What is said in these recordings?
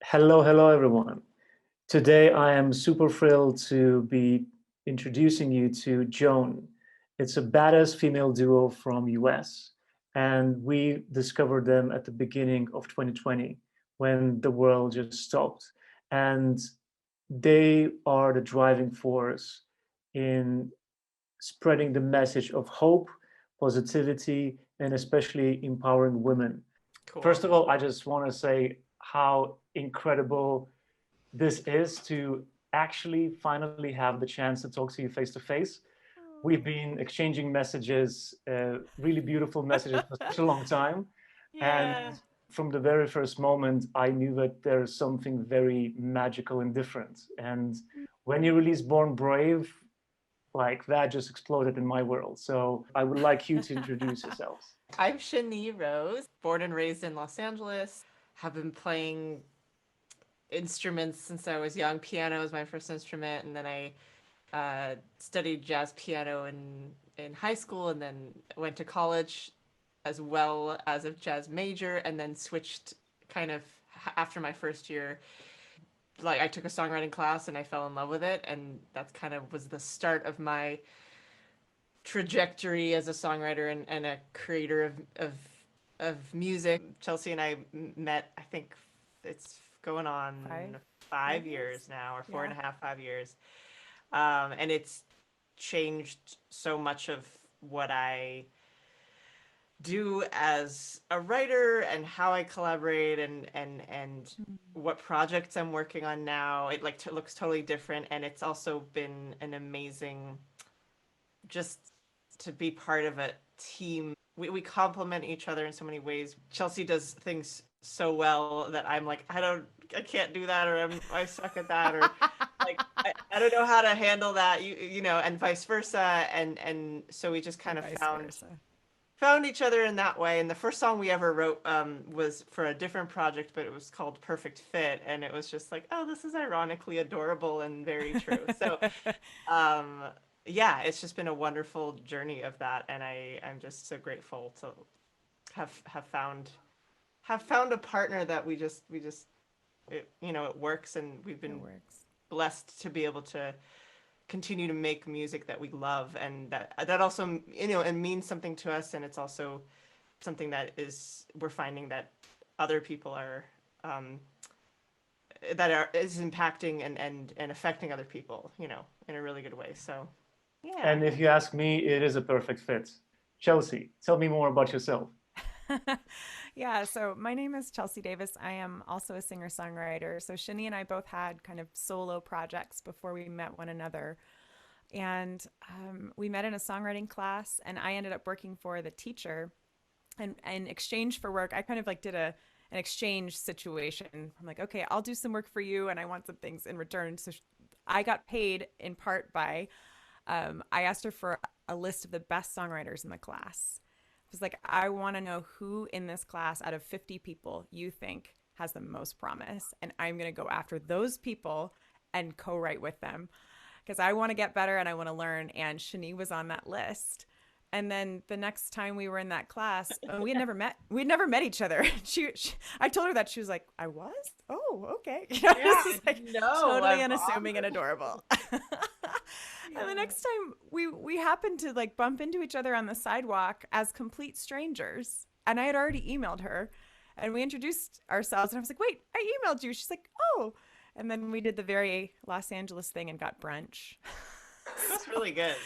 Hello, hello, everyone. Today, I am super thrilled to be introducing you to Joan. It's a badass female duo from US, and we discovered them at the beginning of 2020 when the world just stopped. And they are the driving force in spreading the message of hope, positivity, and especially empowering women. Cool. First of all, I just want to say how incredible this is to actually finally have the chance to talk to you face to face. We've Oh, been exchanging messages, really beautiful messages for such a long time. And Yeah. from the very first moment, I knew that there's something very magical and different. And when you released Born Brave, like that just exploded in my world. So I would like you to introduce yourselves. I'm Shani Rose, born and raised in Los Angeles. Have been playing instruments since I was young. Piano was my first instrument, and then I studied jazz piano in high school, and then went to college as well as a jazz major, and then switched kind of after my first year. Like I took a songwriting class and I fell in love with it, and that's kind of was the start of my trajectory as a songwriter and a creator of music. Chelsea and I met, I think it's going on five, 5 years years? now, or four Yeah. and a half, 5 years. And it's changed so much of what I do as a writer and how I collaborate and Mm. what projects I'm working on now. It like looks totally different, and it's also been an amazing just to be part of a team. We complement each other in so many ways. Chelsea does things so well that I'm like, I can't do that, or I suck at that, or like I don't know how to handle that. And vice versa. And so we just kind And of vice found versa. found each other in that way. And the first song we ever wrote was for a different project, but it was called Perfect Fit, and it was just like, oh, this is ironically adorable and very true. So um, yeah, it's just been a wonderful journey of that, and I'm just so grateful to have found a partner that we just it works, and we've It been works. blessed to be able to continue to make music that we love, and that also and means something to us, and it's also something that is we're finding that other people are um, is impacting and affecting other people, in a really good way. So yeah. And if you ask me, it is a perfect fit. Chelsea, tell me more about yourself. Yeah, so my name is Chelsea Davis. I am also a singer songwriter. So Shani and I both had kind of solo projects before we met one another. And we met in a songwriting class, and I ended up working for the teacher. And in exchange for work, I kind of like did an exchange situation. I'm like, okay, I'll do some work for you, and I want some things in return. So I got paid in part by I asked her for a list of the best songwriters in the class. I was like, I want to know who in this class out of 50 people you think has the most promise. And I'm going to go after those people and co write with them because I want to get better and I want to learn. And Shani was on that list. And then the next time we were in that class, we had never met. We'd never met each other. I told her that. She was like, "I was. Oh, okay." Yeah, This is like no, totally I'm unassuming and honored. adorable. And the Yeah. next time we happened to like bump into each other on the sidewalk as complete strangers, and I had already emailed her, and we introduced ourselves, and I was like, "Wait, I emailed you." She's like, "Oh," and then we did the very Los Angeles thing and got brunch. That's So really good.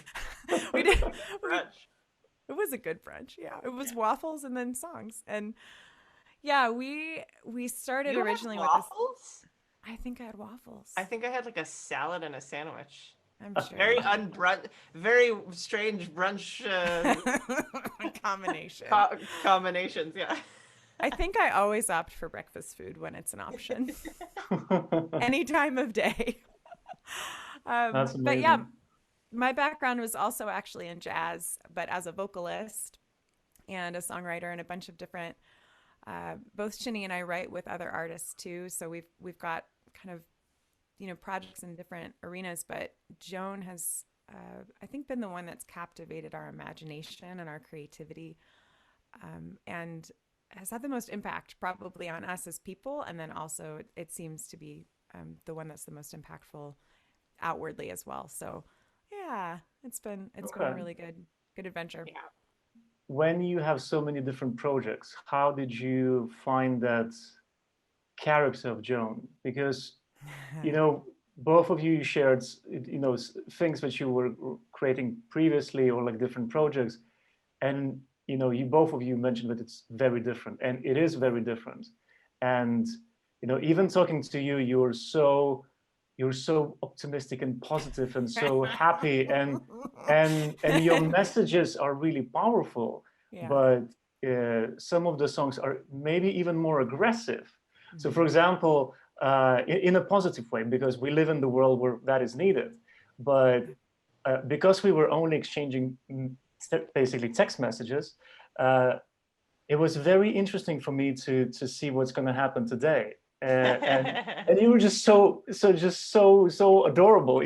we did. A good We brunch. it was a good brunch. Yeah, it was Yeah. waffles and then songs, and yeah, we started You had originally with this. waffles? I think I had I waffles. think I had like a salad and a sandwich. I'm sure Very you did. unbrunch, very strange brunch Combination. combinations. Yeah. I think I always opt for breakfast food when it's an option, any time of day. That's But yeah, amazing. my background was also actually in jazz, but as a vocalist and a songwriter and a bunch of different. Both Shani and I write with other artists too, so we've got kind of projects in different arenas. But Joan has, I think, been the one that's captivated our imagination and our creativity. And has had the most impact probably on us as people, and then also it seems to be the one that's the most impactful outwardly as well. So yeah, it's been a Okay. really good adventure. Yeah. When you have so many different projects, how did you find that character of Joan? Because, you know, both of you shared, things that you were creating previously or like different projects. And, you both of you mentioned that it's very different, and it is very different. And, even talking to you, you're so optimistic and positive and so happy, and your messages are really powerful, Yeah. but some of the songs are maybe even more aggressive. So for Mhm. example, in a positive way, because we live in the world where that is needed, but because we were only exchanging basically text messages, uh, it was very interesting for me to see what's going to happen today. And you were just so adorable,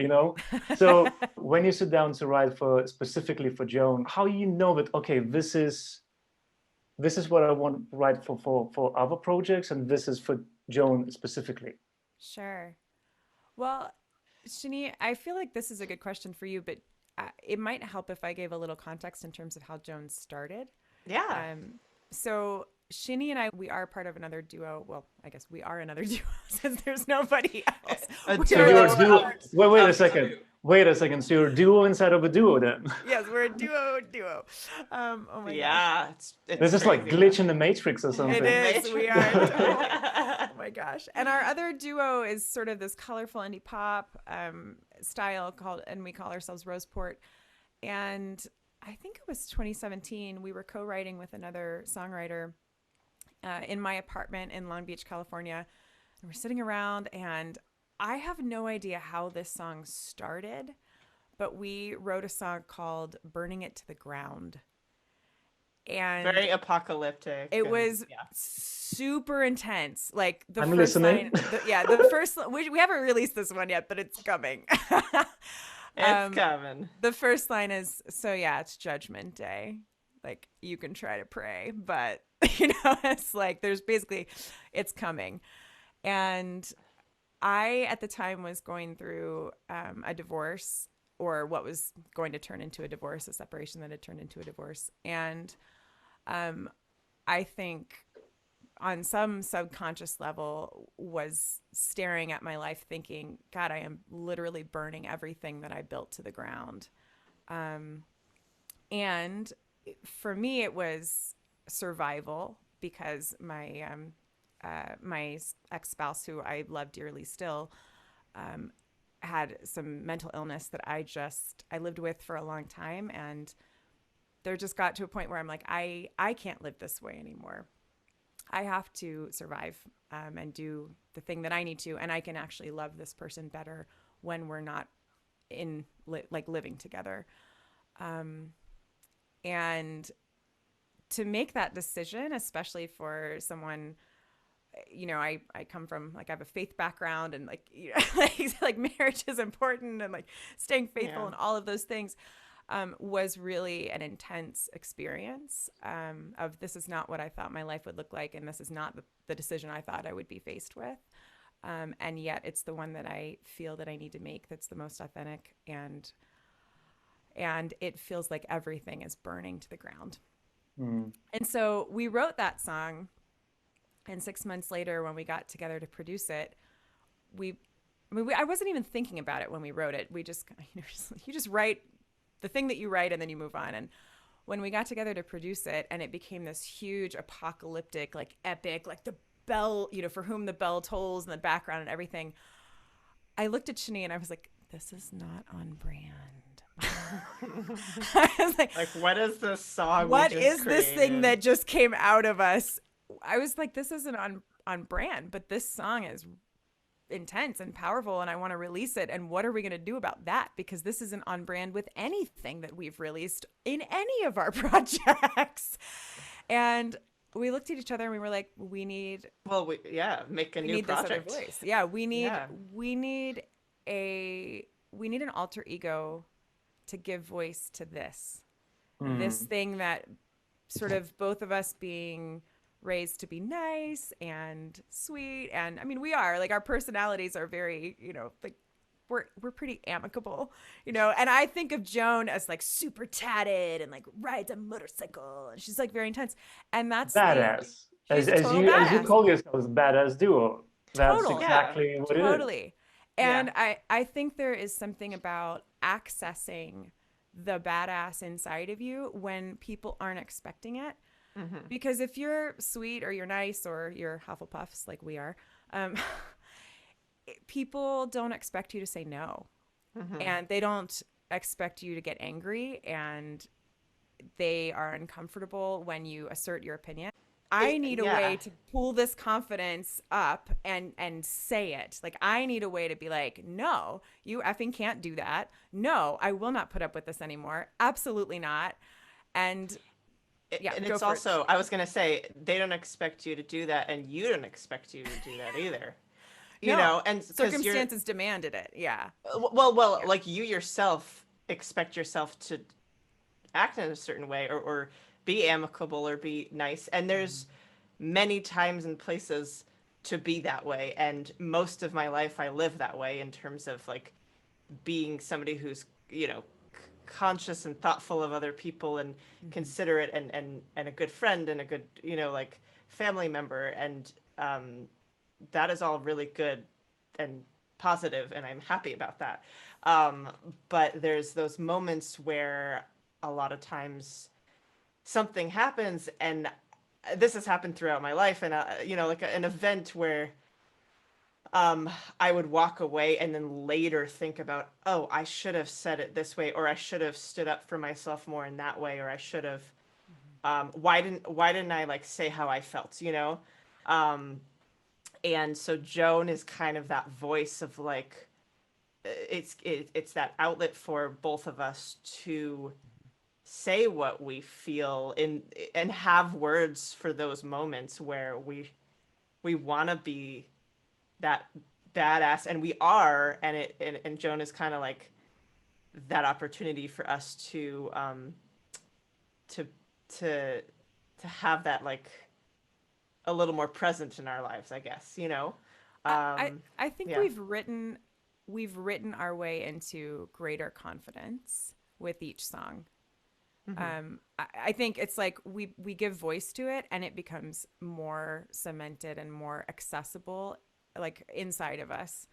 So when you sit down to write for specifically for Joan, how you know that, okay, this is what I want to write for other projects, and this is for Joan specifically. Sure. Well, Shani, I feel like this is a good question for you, but it might help if I gave a little context in terms of how Joan started. Yeah. So Shani and I, we are part of another duo. Well, I guess we are another duo since there's nobody else. A We So are duo you're like, a duo. Wait a of second. two. Wait a second. So you're a duo inside of a duo then. yes, we're a duo. Oh my gosh. Yeah, it's This is like crazy. glitch in the matrix or It something. is. Matrix. We are totally. Oh my gosh. And our other duo is sort of this colorful indie pop style called, and we call ourselves Roseport. And I think it was 2017, we were co-writing with another songwriter in my apartment in Long Beach, California. And we're sitting around, and I have no idea how this song started, but we wrote a song called Burning It to the Ground. And Very apocalyptic. it And was yeah. super intense. Like the I'm first listening. line, the first, we haven't released this one yet, but it's coming. It's coming. The first line is, so yeah, it's Judgment Day. Like you can try to pray, but it's like there's basically, it's coming. And I, at the time, was going through a divorce, or what was going to turn into a divorce, a separation that had turned into a divorce. And I think on some subconscious level was staring at my life thinking, God, I am literally burning everything that I built to the ground. And for me, it was survival, because my ex-spouse, who I love dearly still, had some mental illness that I lived with for a long time. And there just got to a point where I'm like, I can't live this way anymore. I have to survive and do the thing that I need to. And I can actually love this person better when we're not living together. And to make that decision, especially for someone, I come from, like, I have a faith background, and like marriage is important, and like staying faithful, Yeah. and all of those things, was really an intense experience of, this is not what I thought my life would look like, and this is not the decision I thought I would be faced with. And yet it's the one that I feel that I need to make, that's the most authentic, and it feels like everything is burning to the ground. Mm. And so we wrote that song, and 6 months later, when we got together to produce it, I wasn't even thinking about it when we wrote it. We just, you just write the thing that you write, and then you move on. And when we got together to produce it, and it became this huge apocalyptic, like epic, like the bell, for whom the bell tolls in the background and everything, I looked at Shani and I was like, this is not on brand. I was like, what is this song? What we just is this thing created? that just came out of us? I was like, this isn't on brand, but this song is intense and powerful, and I want to release it. And what are we going to do about that? Because this isn't on brand with anything that we've released in any of our projects. And we looked at each other and we were like, we need make a we new need project. this other voice. Yeah, we need Yeah. we need an alter ego to give voice to this thing that sort of both of us being raised to be nice and sweet. And I mean, we are like, our personalities are very, like we're pretty amicable, and I think of Joan as like super tatted and like rides a motorcycle and she's like very intense. And that's Badass. she's As total you badass. call yourselves badass duo. That's Total. Yeah. exactly what it is. Totally. And Yeah. I think there is something about accessing the badass inside of you when people aren't expecting it. Mm-hmm. Because if you're sweet or you're nice or you're Hufflepuffs like we are, people don't expect you to say no. Mm-hmm. And they don't expect you to get angry, and they are uncomfortable when you assert your opinion. I need a way to pull this confidence up and say it. Like, I need a way to be like, no, you effing can't do that. No, I will not put up with this anymore. Absolutely not. And yeah, and go it's for also, it. I was gonna say, they don't expect you to do that, and you don't expect you to do that either. No, And because circumstances demanded it. Yeah. well, Yeah. like you yourself expect yourself to act in a certain way, or be amicable or be nice, and there's many times and places to be that way, and most of my life I live that way in terms of like being somebody who's conscious and thoughtful of other people and considerate and a good friend and a good like family member, and that is all really good and positive, and I'm happy about that. But there's those moments where a lot of times something happens, and this has happened throughout my life, and like an event where I would walk away and then later think about, oh, I should have said it this way, or I should have stood up for myself more in that way, or I should have why didn't I like say how I felt, and so Joan is kind of that voice of like it's that outlet for both of us to say what we feel and have words for those moments where we want to be that badass, and we are, and Joan is kind of like that opportunity for us to to have that like a little more present in our lives, I guess, I think yeah. we've written our way into greater confidence with each song. I think it's like we give voice to it, and it becomes more cemented and more accessible, like inside of us.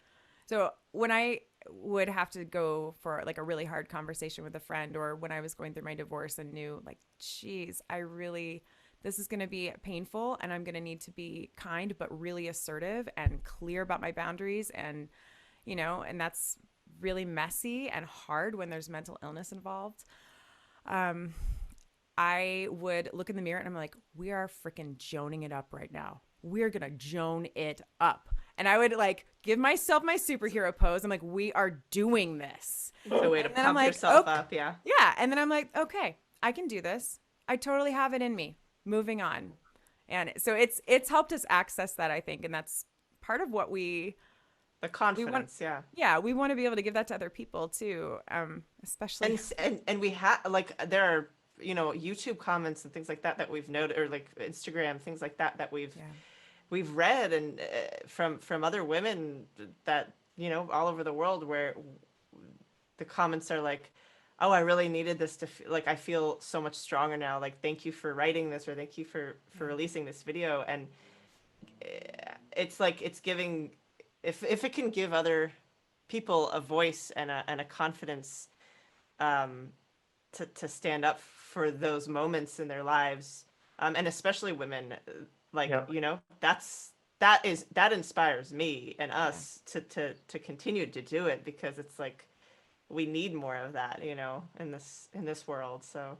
So when I would have to go for like a really hard conversation with a friend, or when I was going through my divorce and knew like, geez, this is going to be painful, and I'm going to need to be kind but really assertive and clear about my boundaries, and and that's really messy and hard when there's mental illness involved. I would look in the mirror and I'm like, we are freaking Joaning it up right now. We're going to Joan it up. And I would like give myself my superhero pose. I'm like, we are doing this. It's a way to And then pump I'm like, yourself okay. up. Yeah. Yeah. And then I'm like, okay, I can do this. I totally have it in me. Moving on. And so it's helped us access that, I think. And that's part of what The confidence. Yeah. Yeah. We want to be able to give that to other people too. Especially. And we have like, there are, YouTube comments and things like that we've noted, or like Instagram, things like that we've read, and from other women that, all over the world, where the comments are like, oh, I really needed this to like, I feel so much stronger now. Like, thank you for writing this, or thank you for releasing this video. And it's like, it's giving, if it can give other people a voice and a confidence, to stand up for those moments in their lives, and especially women, like, Yeah. that inspires me and us to continue to do it, because it's like we need more of that, in this world. So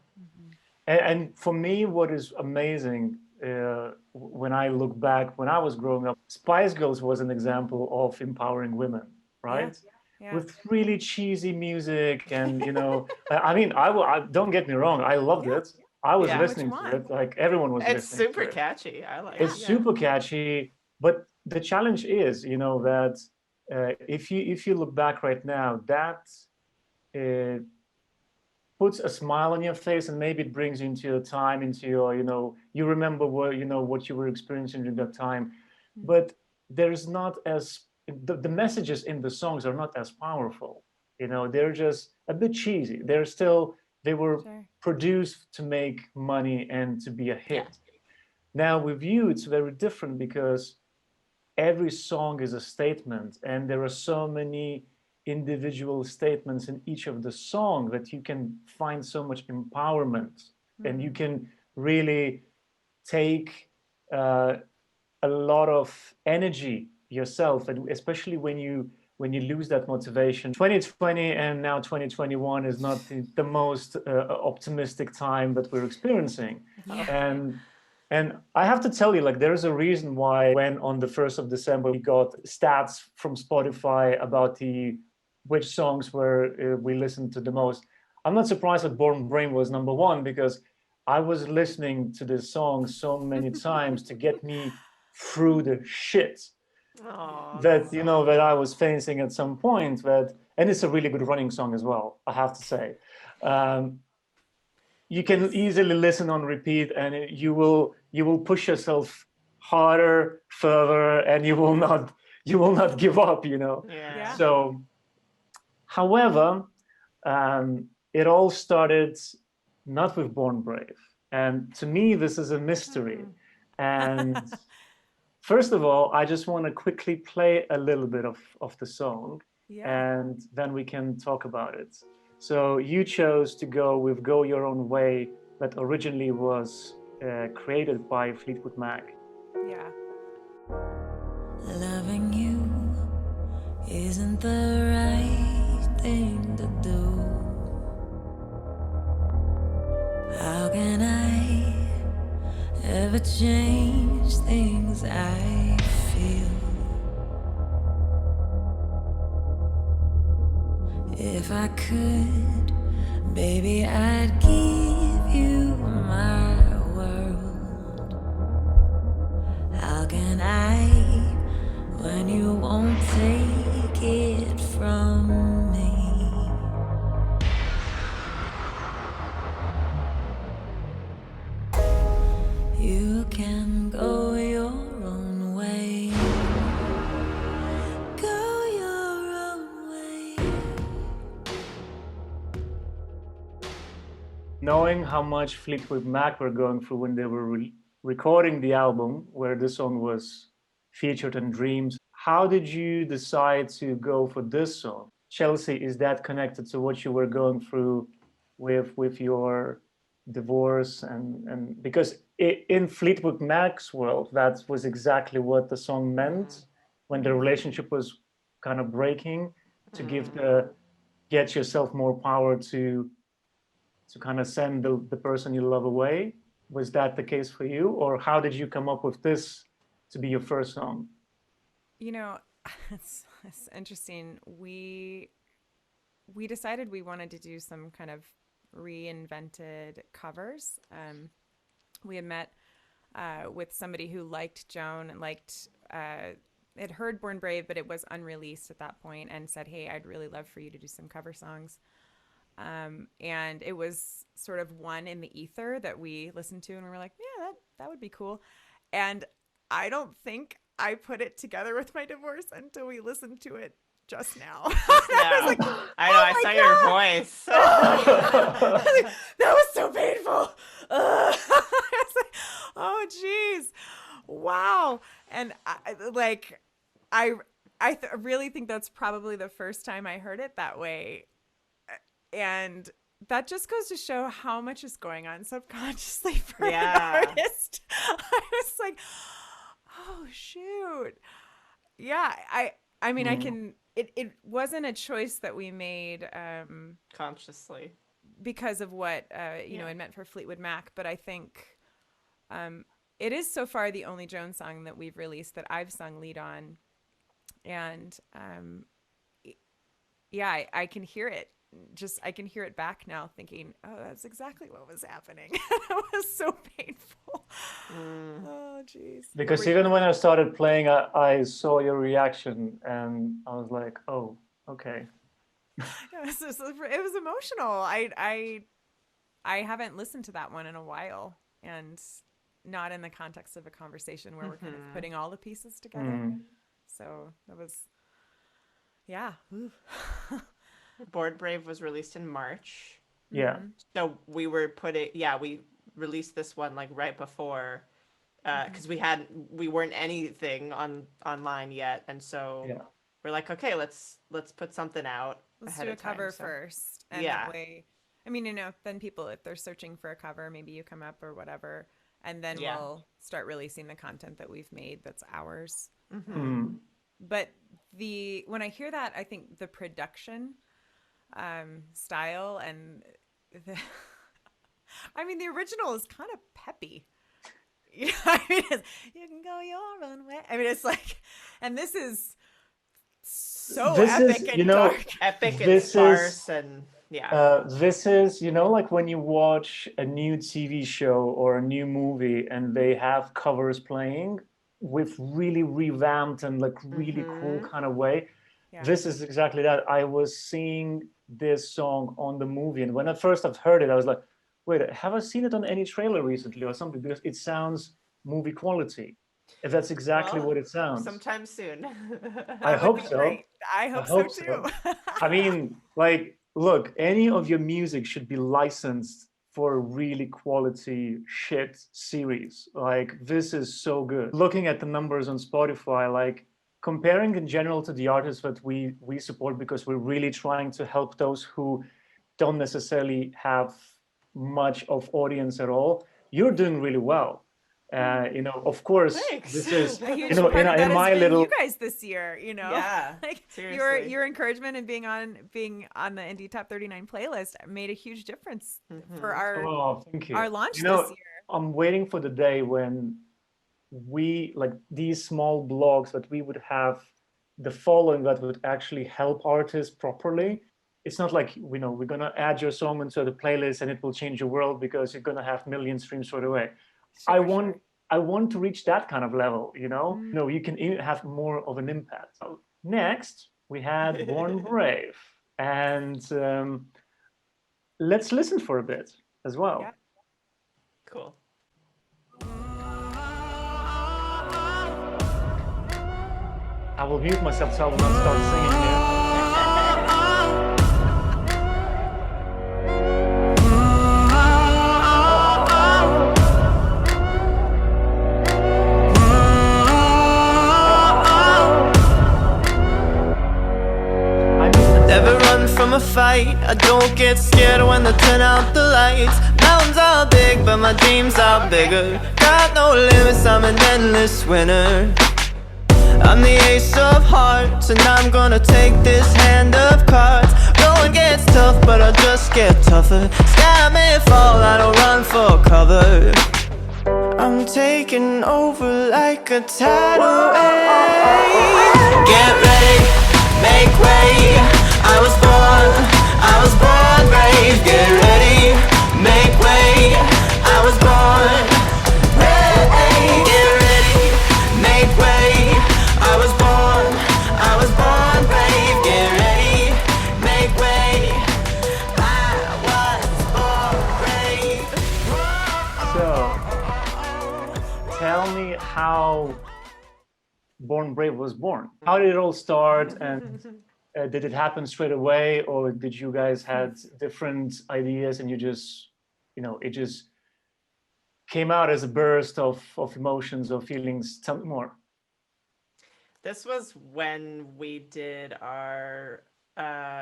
And for me, what is amazing, when I look back, when I was growing up, Spice Girls was an example of empowering women, right? Yeah. With really cheesy music, and I mean, don't get me wrong, I loved Yeah. it. I was Yeah. listening to it, like everyone was it's listening super to it. catchy. I like It's it. Yeah. super catchy, but the challenge is, that if you look back right now, that puts a smile on your face, and maybe it brings you into your time, into your, you remember what, what you were experiencing at that time. But there's not as, the messages in the songs are not as powerful. They're just a bit cheesy. They were Sure. produced to make money and to be a hit. Yeah. Now with you, it's very different because every song is a statement, and there are so many individual statements in each of the song that you can find so much empowerment, and you can really take a lot of energy yourself, and especially when you lose that motivation. 2020 and now 2021 is not the most optimistic time that we're experiencing. Yeah. And I have to tell you, like, there's a reason why when on the 1st of December we got stats from Spotify about which songs were we listened to the most. I'm not surprised that Born Brain was #1, because I was listening to this song so many times to get me through the shit that that I was facing at some point. And it's a really good running song as well, I have to say. You can easily listen on repeat, and you will push yourself harder, further, and you will not give up. Yeah. So, however, it all started not with Born Brave, and to me this is a mystery. And first of all, I just want to quickly play a little bit of the song, and then we can talk about it. So you chose to go with Go Your Own Way, that originally was created by Fleetwood Mac. Yeah. Loving you isn't the right thing to do. How can I ever change things I feel? If I could, baby, I'd give you my world. How can I, when you won't take it from me? You can go your own way. Go your own way. Knowing how much Fleetwood Mac were going through when they were recording the album where this song was featured in Dreams, how did you decide to go for this song? Chelsea, is that connected to what you were going through with your divorce? And because in Fleetwood Mac's world, that was exactly what the song meant when the relationship was kind of breaking, to get yourself more power to kind of send the person you love away. Was that the case for you, or how did you come up with this to be your first song? It's interesting. We decided we wanted to do some kind of reinvented covers. We had met with somebody who liked Joan and had heard Born Brave, but it was unreleased at that point, and said, "Hey, I'd really love for you to do some cover songs." And it was sort of one in the ether that we listened to, and we were like, yeah, that would be cool. And I don't think I put it together with my divorce until we listened to it just now. I was like, I know, I saw your voice. That was so painful. I was like, oh geez, wow. And I really think that's probably the first time I heard it that way. And that just goes to show how much is going on subconsciously for an artist. I was like, oh shoot. Yeah, I mean, I can, it wasn't a choice that we made consciously because of what it meant for Fleetwood Mac, but I think it is so far the only Joan song that we've released that I've sung lead on. And I can hear it. I can hear it back now, thinking, oh, that's exactly what was happening. It was so painful. Oh, geez. Because even when I started playing, I saw your reaction, and I was like, oh, okay. It was emotional. I haven't listened to that one in a while, and not in the context of a conversation where we're kind of putting all the pieces together. So that was, yeah. Board Brave was released in March. Yeah. So we released this one like right before, because we weren't anything online yet, and so Yeah. we're like, okay, let's put something out Let's ahead do a of time. cover So first, and Yeah. that way, I mean, then people, if they're searching for a cover, maybe you come up or whatever, and then Yeah. we'll start releasing the content that we've made that's ours. But when I hear that, I think the production style and the, I mean, the original is kind of peppy. You know, I mean, you can go your own way. I mean, it's like, and this is so epic and dark. Epic and this sparse is and yeah. this is, like when you watch a new TV show or a new movie and they have covers playing with really revamped and like really cool kind of way. Yeah. This is exactly that. I was seeing this song on the movie, and when at first I've heard it, I was like, wait, have I seen it on any trailer recently or something? Because it sounds movie quality. If that's exactly Well, what it sounds. Sometime soon. I That would hope be so. great. I hope so too. I mean, like, look, any of your music should be licensed for a really quality shit series. Like, this is so good. Looking at the numbers on Spotify, like comparing in general to the artists that we support, because we're really trying to help those who don't necessarily have much of audience at all, you're doing really well. Of course, Thanks. this is, A huge you know, part of that in has my been little, you guys this year, Yeah, like seriously. your encouragement and being on the Indie Top 39 playlist made a huge difference for thank you. our launch You know, this year. I'm waiting for the day when we, like these small blogs, that we would have the following that would actually help artists properly. It's not like, we're going to add your song into the playlist and it will change your world because you're going to have million streams right away. I want to reach that kind of level, you can even have more of an impact. So next, we had Born Brave. And let's listen for a bit as well. Yeah. Cool. I will mute myself so I will not start singing here. Never run from a fight, I don't get scared when they turn out the lights. Mountains are big, but my dreams are bigger. Got no limits, I'm an endless winner. I'm the ace of hearts, and I'm gonna take this hand of cards. Going gets tough, but I'll just get tougher. Sky may fall, I don't run for cover. I'm taking over like a tidal wave. Get ready, make way. I was born brave. Get ready, make way. I was born brave. Get ready, make way. I was born brave. Get ready, make way. I was born brave. So, tell me how Born Brave was born. How did it all start, and did it happen straight away, or did you guys had different ideas and you just, it just came out as a burst of emotions or feelings? Tell me more. This was when we did our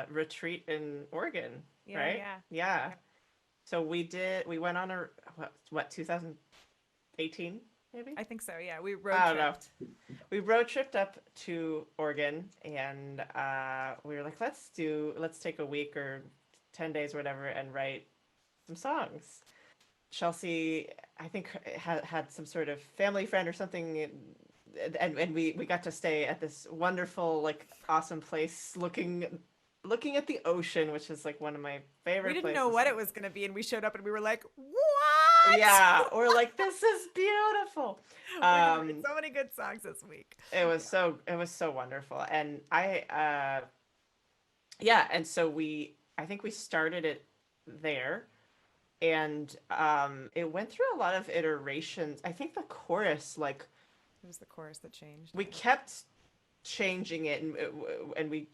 retreat in Oregon, right? Yeah. So we went on a, what 2018 maybe? I think so, yeah. We road tripped. We road tripped up to Oregon, and we were like, let's take a week or 10 days or whatever and write some songs. Chelsea, I think, had some sort of family friend or something, and we got to stay at this wonderful, like, awesome place looking at the ocean, which is like one of my favorite places. We didn't know what it was going to be, and we showed up and we were like, what? Yeah, we're like, this is beautiful. We're gonna write so many good songs this week. It was so wonderful. And and so I think we started it there, and it went through a lot of iterations. I think the chorus, like, It was the chorus that changed. we kept changing it, and we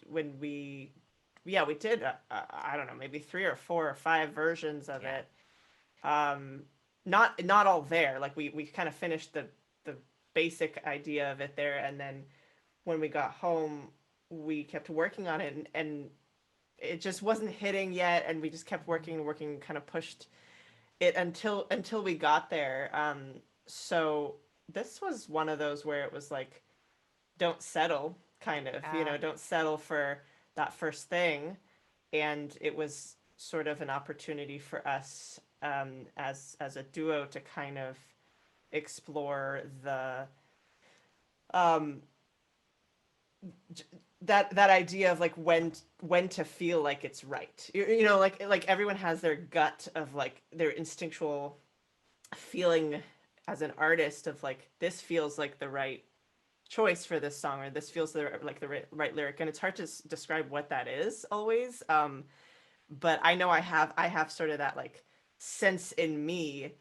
did I don't know, maybe 3 or 4 or 5 versions of Yeah. it. Not all there. Like we kind of finished the basic idea of it there, and then when we got home, we kept working on it, and it just wasn't hitting yet, and we just kept working and working, and kind of pushed it until we got there. So this was one of those where it was like, don't settle, kind of, don't settle for that first thing. And it was sort of an opportunity for us, as a duo, to kind of explore the um, that idea of like when to feel like it's right. Like everyone has their gut of like their instinctual feeling as an artist of like, this feels like the right choice for this song, or this feels like the right lyric, and it's hard to describe what that is always. But I know I have sort of that like sense in me,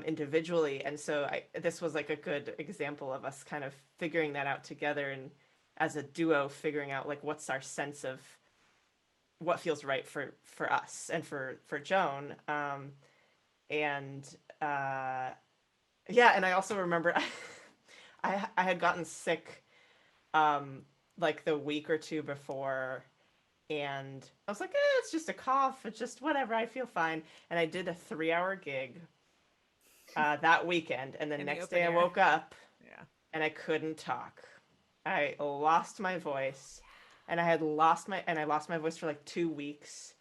individually, and so this was like a good example of us kind of figuring that out together, and as a duo figuring out like what's our sense of what feels right for us and for Joan. And yeah, and I also remember I had gotten sick, like the week or two before, and I was like, it's just a cough, it's just whatever, I feel fine. And I did a 3-hour gig that weekend, and the In the next open day I air. woke up Yeah. and I couldn't talk. I lost my voice, and I lost my voice for like 2 weeks.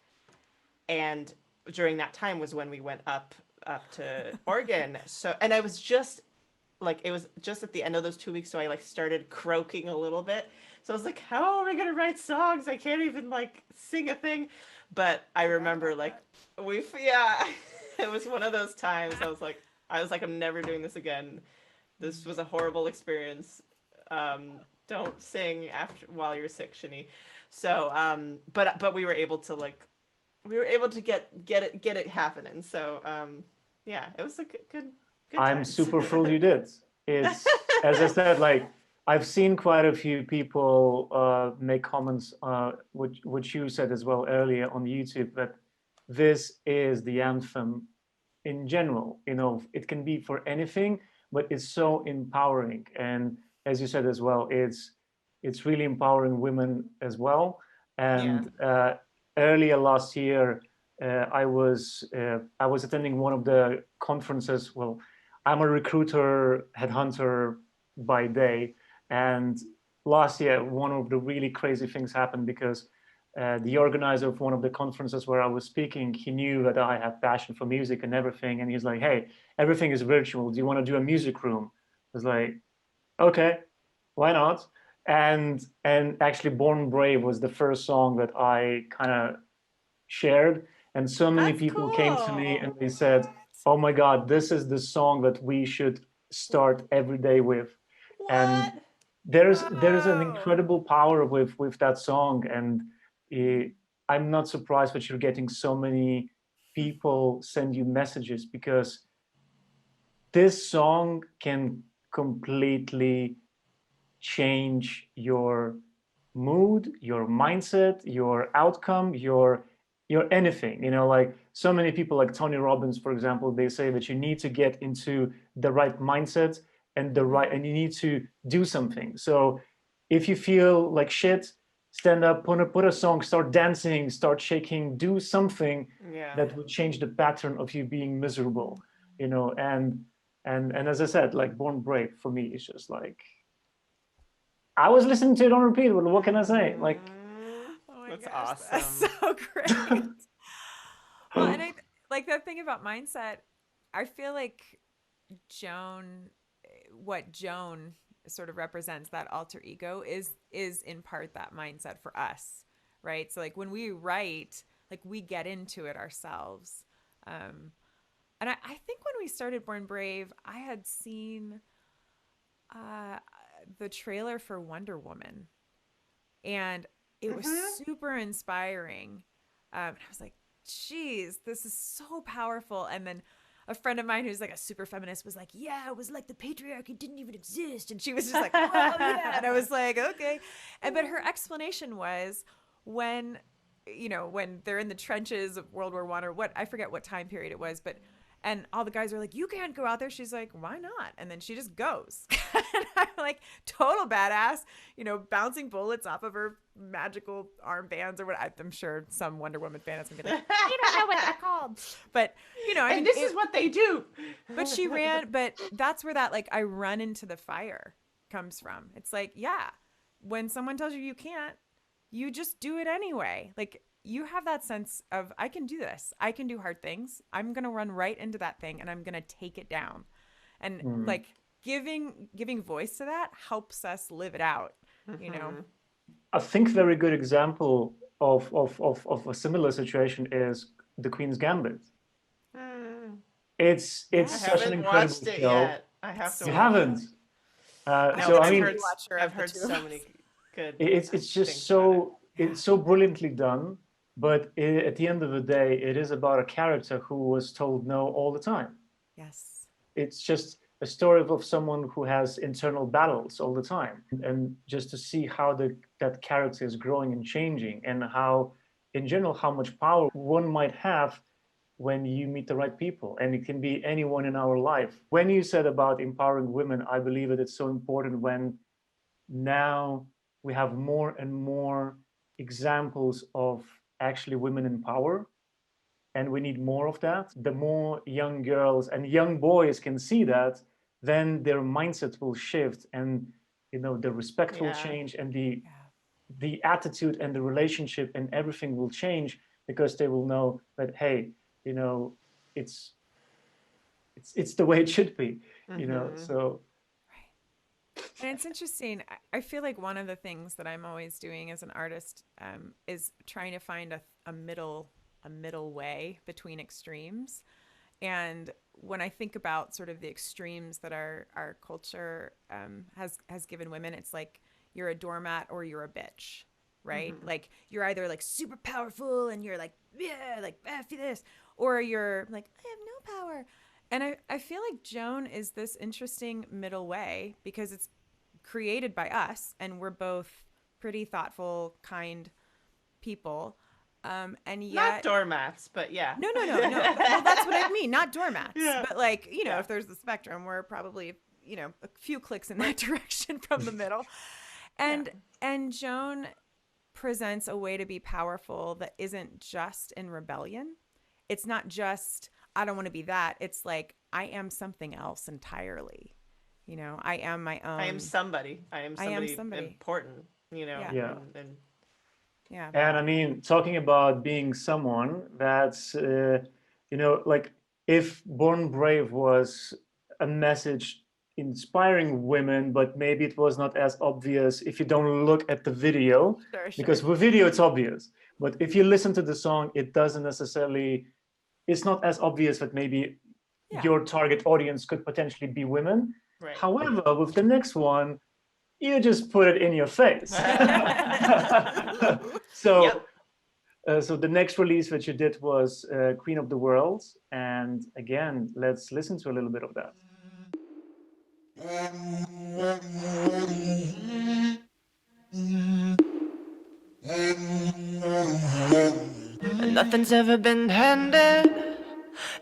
And during that time was when we went up to Oregon. So, and I was just like, it was just at the end of those 2 weeks, so I like started croaking a little bit. So I was like, how am I gonna write songs? I can't even like sing a thing. But I remember like yeah, it was one of those times. I was like, I'm never doing this again. This was a horrible experience. Don't sing while you're sick, Shani. So but we were able to get it happening. So yeah, it was a good I'm times. super thrilled you did. It's, as I said, like, I've seen quite a few people make comments, which you said as well earlier on YouTube, that this is the anthem in general. It can be for anything, but it's so empowering. And as you said as well, it's really empowering women as well. And earlier last year, I was attending one of the conferences. Well, I'm a recruiter, headhunter by day, and last year one of the really crazy things happened because the organizer of one of the conferences where I was speaking, he knew that I have passion for music and everything, and he's like, "Hey, everything is virtual. Do you want to do a music room?" I was like, "Okay, why not?" And actually, "Born Brave" was the first song that I kind of shared, and so many That's people came to me cool. and they said, "Oh my God, this is the song that we should start every day with." And What? there's an Whoa. incredible power with that song, and eh, I'm not surprised that you're getting so many people send you messages, because this song can completely change your mood, your mindset, your outcome, your anything. Like, so many people, like Tony Robbins, for example, they say that you need to get into the right mindset and you need to do something. So if you feel like shit, stand up, put a song, start dancing, start shaking, do something Yeah. that will change the pattern of you being miserable. And as I said, like, "Born Brave" for me is just like, I was listening to it on repeat. What can I say? Like, Oh my That's gosh, awesome. that's so great. Well, and I like that thing about mindset. I feel like Joan, what Joan sort of represents, that alter ego, is in part that mindset for us, right? So like when we write, like we get into it ourselves. And I think when we started Born Brave, I had seen uh, the trailer for Wonder Woman, and it was super inspiring. And I was like, geez, this is so powerful. And then a friend of mine who's like a super feminist was like, yeah, it was like the patriarchy didn't even exist. And she was just like, oh, yeah. And I was like, okay. But her explanation was when, when they're in the trenches of World War I or what, I forget what time period it was, and all the guys are like, you can't go out there. She's like, why not? And then she just goes. And I'm like, total badass, bouncing bullets off of her magical armbands or what. I'm sure some Wonder Woman fan is going to be like, you don't know what they're called. But, and this is what they do. But she ran. But that's where that, like, I run into the fire comes from. It's like, yeah, when someone tells you you can't, you just do it anyway. Like, you have that sense of, I can do this. I can do hard things. I'm going to run right into that thing and I'm going to take it down. And like giving voice to that helps us live it out, I think very good example of a similar situation is The Queen's Gambit. It's such an incredible watched it show. Yet. I have to. You haven't. No, So I mean, I've heard so many good. It's just so it's so brilliantly done. But at the end of the day, it is about a character who was told no all the time. Yes. It's just a story of someone who has internal battles all the time. And just to see how that character is growing and changing, and how, in general, how much power one might have when you meet the right people. And it can be anyone in our life. When you said about empowering women, I believe that it's so important when now we have more and more examples of actually women in power, and we need more of that. The more young girls and young boys can see that, then their mindset will shift, and the respect will change, and the attitude and the relationship and everything will change, because they will know that, hey, it's the way it should be. So and it's interesting. I feel like one of the things that I'm always doing as an artist is trying to find a middle way between extremes. And when I think about sort of the extremes that our culture has given women, it's like you're a doormat or you're a bitch, right? Like you're either like super powerful and you're like, yeah, like F this, or you're like, I have no power. And I feel like JØAN is this interesting middle way, because it's created by us and we're both pretty thoughtful, kind people. And yet... Not doormats, but yeah. No. Well, that's what I mean. Not doormats. Yeah. But like, if there's the spectrum, we're probably, a few clicks in that direction from the middle. And JØAN presents a way to be powerful that isn't just in rebellion. It's not just... I don't want to be that. It's like, I am something else entirely. I am my own. I am somebody. I am somebody important, Yeah. And I mean, talking about being someone that's, like if Born Brave was a message inspiring women, but maybe it was not as obvious if you don't look at the video, because with video it's obvious. But if you listen to the song, it doesn't necessarily... It's not as obvious that maybe your target audience could potentially be women. Right. However, with the next one, you just put it in your face. So the next release that you did was Queen of the World. And again, let's listen to a little bit of that. Nothing's ever been handed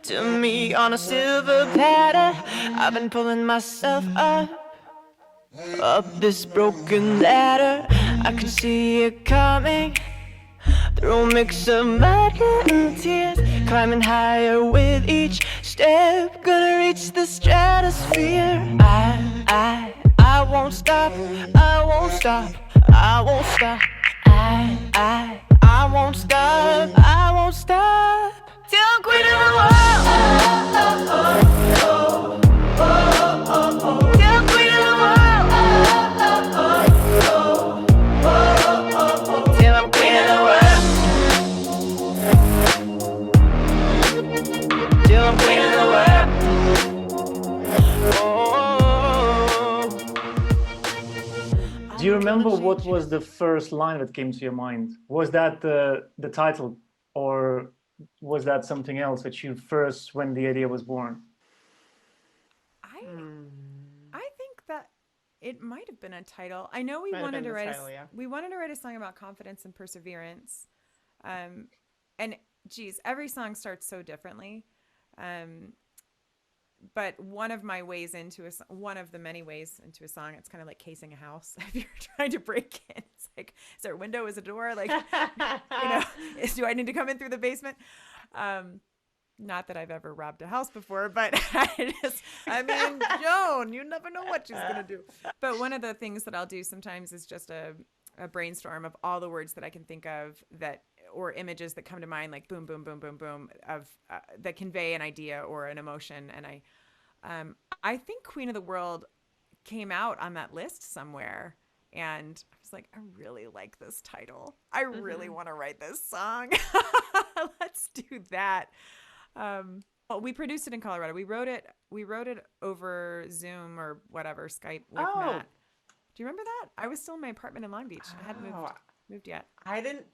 to me on a silver platter. I've been pulling myself up this broken ladder. I can see it coming through a mix of mud and tears, climbing higher with each step, gonna reach the stratosphere. I won't stop, I won't stop, I won't stop. I won't stop, I won't stop till I'm queen of the world. Till I'm queen of the world. Till I'm queen of the world. Till I'm queen of the world. Do you remember what was the first line that came to your mind? Was that the title, or was that something else that you first, when the idea was born? I think that it might have been a title. I know we Might have wanted been to the write title, yeah. we wanted to write a song about confidence and perseverance. And geez, every song starts so differently. But one of the many ways into a song, it's kind of like casing a house. If you're trying to break in, it's like, is there a window? Is a door? Like, do I need to come in through the basement? Not that I've ever robbed a house before, but Joan, you never know what she's going to do. But one of the things that I'll do sometimes is just a brainstorm of all the words that I can think of or images that come to mind, like boom, boom, boom, boom, boom, that convey an idea or an emotion. And I think Queen of the World came out on that list somewhere. And I was like, I really like this title. I really want to write this song. Let's do that. Well, we produced it in Colorado. We wrote it over Zoom or whatever, Skype with Matt. Do you remember that? I was still in my apartment in Long Beach. I hadn't moved yet. I didn't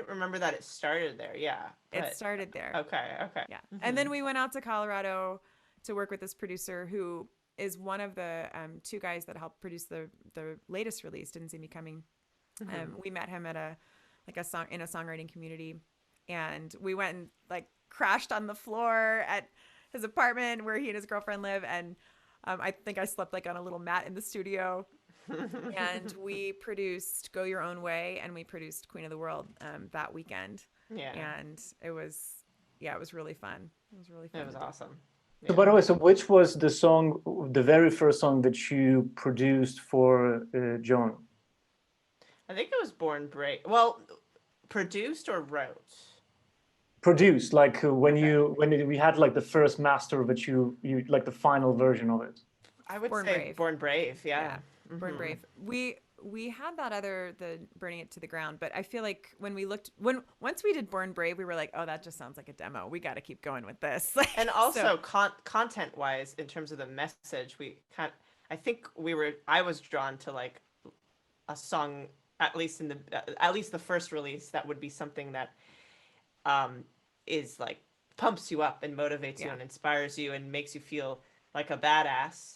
remember that it started there. Yeah. It started there. Okay. Yeah. And then we went out to Colorado to work with this producer who is one of the two guys that helped produce the latest release, Didn't See Me Coming. We met him at a songwriting community, and we went and like crashed on the floor at his apartment where he and his girlfriend live, and I think I slept like on a little mat in the studio. And we produced Go Your Own Way, and we produced Queen of the World that weekend. Yeah. And it was really fun. It was awesome. So by the way, which was the very first song that you produced for Joan? I think it was Born Brave. Well, produced or wrote? Produced, like when we had like the first master of it, you like the final version of it. I would say Born Brave, yeah. Born Brave. We had the Burning It to the Ground, but I feel like once we did Born Brave, we were like, oh, that just sounds like a demo. We got to keep going with this. And also content wise, in terms of the message, I was drawn to like a song, at least the first release, that would be something that is like pumps you up and motivates you and inspires you and makes you feel like a badass.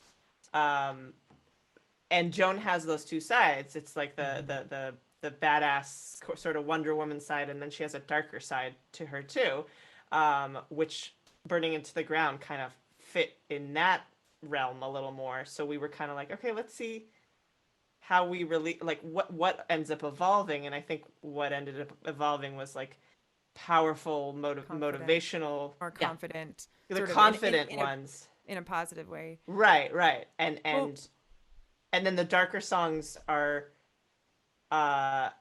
And Joan has those two sides. It's like the badass sort of Wonder Woman side, and then she has a darker side to her too, which Burning Into the Ground kind of fit in that realm a little more. So we were kind of like, okay, let's see how we really like what ends up evolving. And I think what ended up evolving was like powerful, motivational, or confident, the confident ones in a positive way. Right. And then the darker songs are kind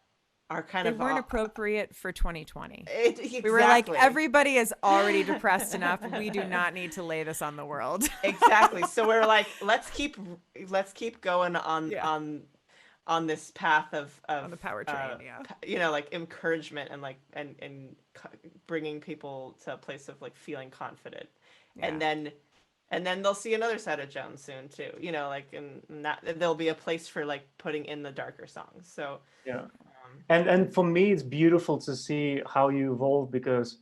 of... They weren't appropriate for 2020. Exactly. We were like, everybody is already depressed enough. We do not need to lay this on the world. Exactly. So we're like, let's keep going on this path of on the power train, like encouragement and like and bringing people to a place of like feeling confident. Yeah. And then they'll see another side of Joan soon too, and that there'll be a place for like putting in the darker songs. So yeah, and for me, it's beautiful to see how you evolve, because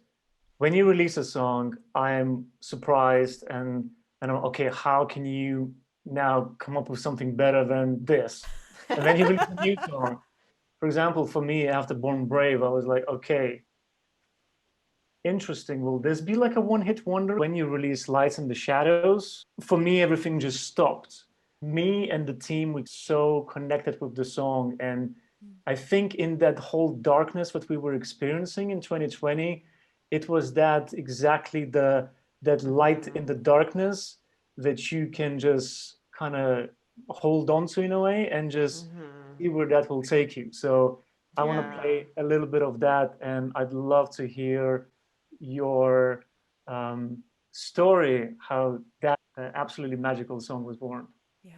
when you release a song, I'm surprised and I'm okay. How can you now come up with something better than this? And then you release a new song. For example, for me, after Born Brave, I was like, okay, interesting. Will this be like a one-hit wonder? When you release Lights in the Shadows, for me, everything just stopped. Me and the team were so connected with the song. And I think in that whole darkness that we were experiencing in 2020, it was that light in the darkness that you can just kind of hold on to in a way and just see where that will take you. So I want to play a little bit of that, and I'd love to hear your story, how that absolutely magical song was born. Yeah.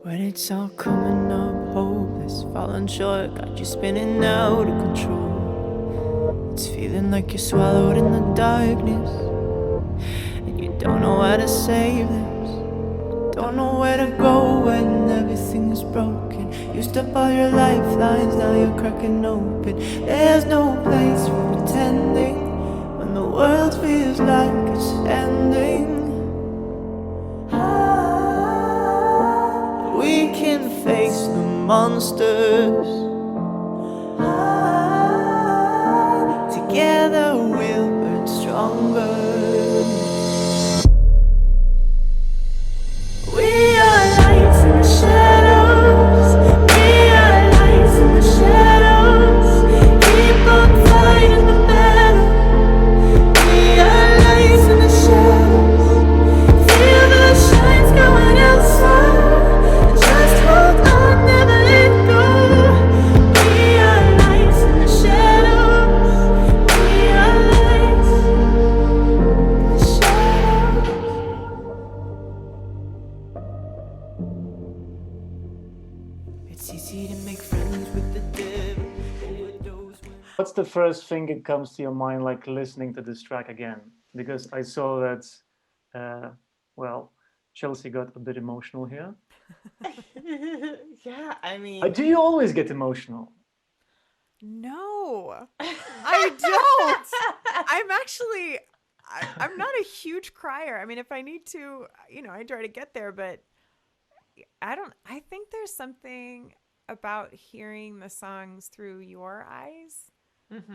When it's all coming up hopeless, falling short, got you spinning out of control. It's feeling like you're swallowed in the darkness, and you don't know how to save this. Don't know where to go when everything is broken. Used up all your lifelines, now you're cracking open. There's no place for pretending when the world feels like it's ending. We can face the monsters. Together we'll burn stronger. We are lights in the shadows. We are lights in the shadows. Keep on fighting the battle. We are lights in the shadows. Feel the shines going outside. Just hold on, never let go. We are lights in the shadows. We are lights in the shadows. It's easy to make friends with the devil. Overdose when What's the first thing that comes to your mind, like listening to this track again? Because I saw that, well, Chelsea got a bit emotional here. Yeah, I mean, Do you always get emotional? No, I don't. I'm actually, I'm not a huge crier. I mean, if I need to, I try to get there, but I think there's something about hearing the songs through your eyes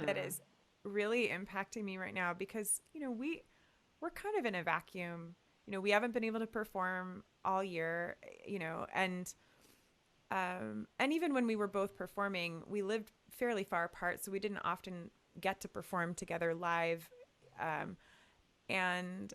that is really impacting me right now because, we're kind of in a vacuum. We haven't been able to perform all year, and even when we were both performing, we lived fairly far apart, so we didn't often get to perform together live. And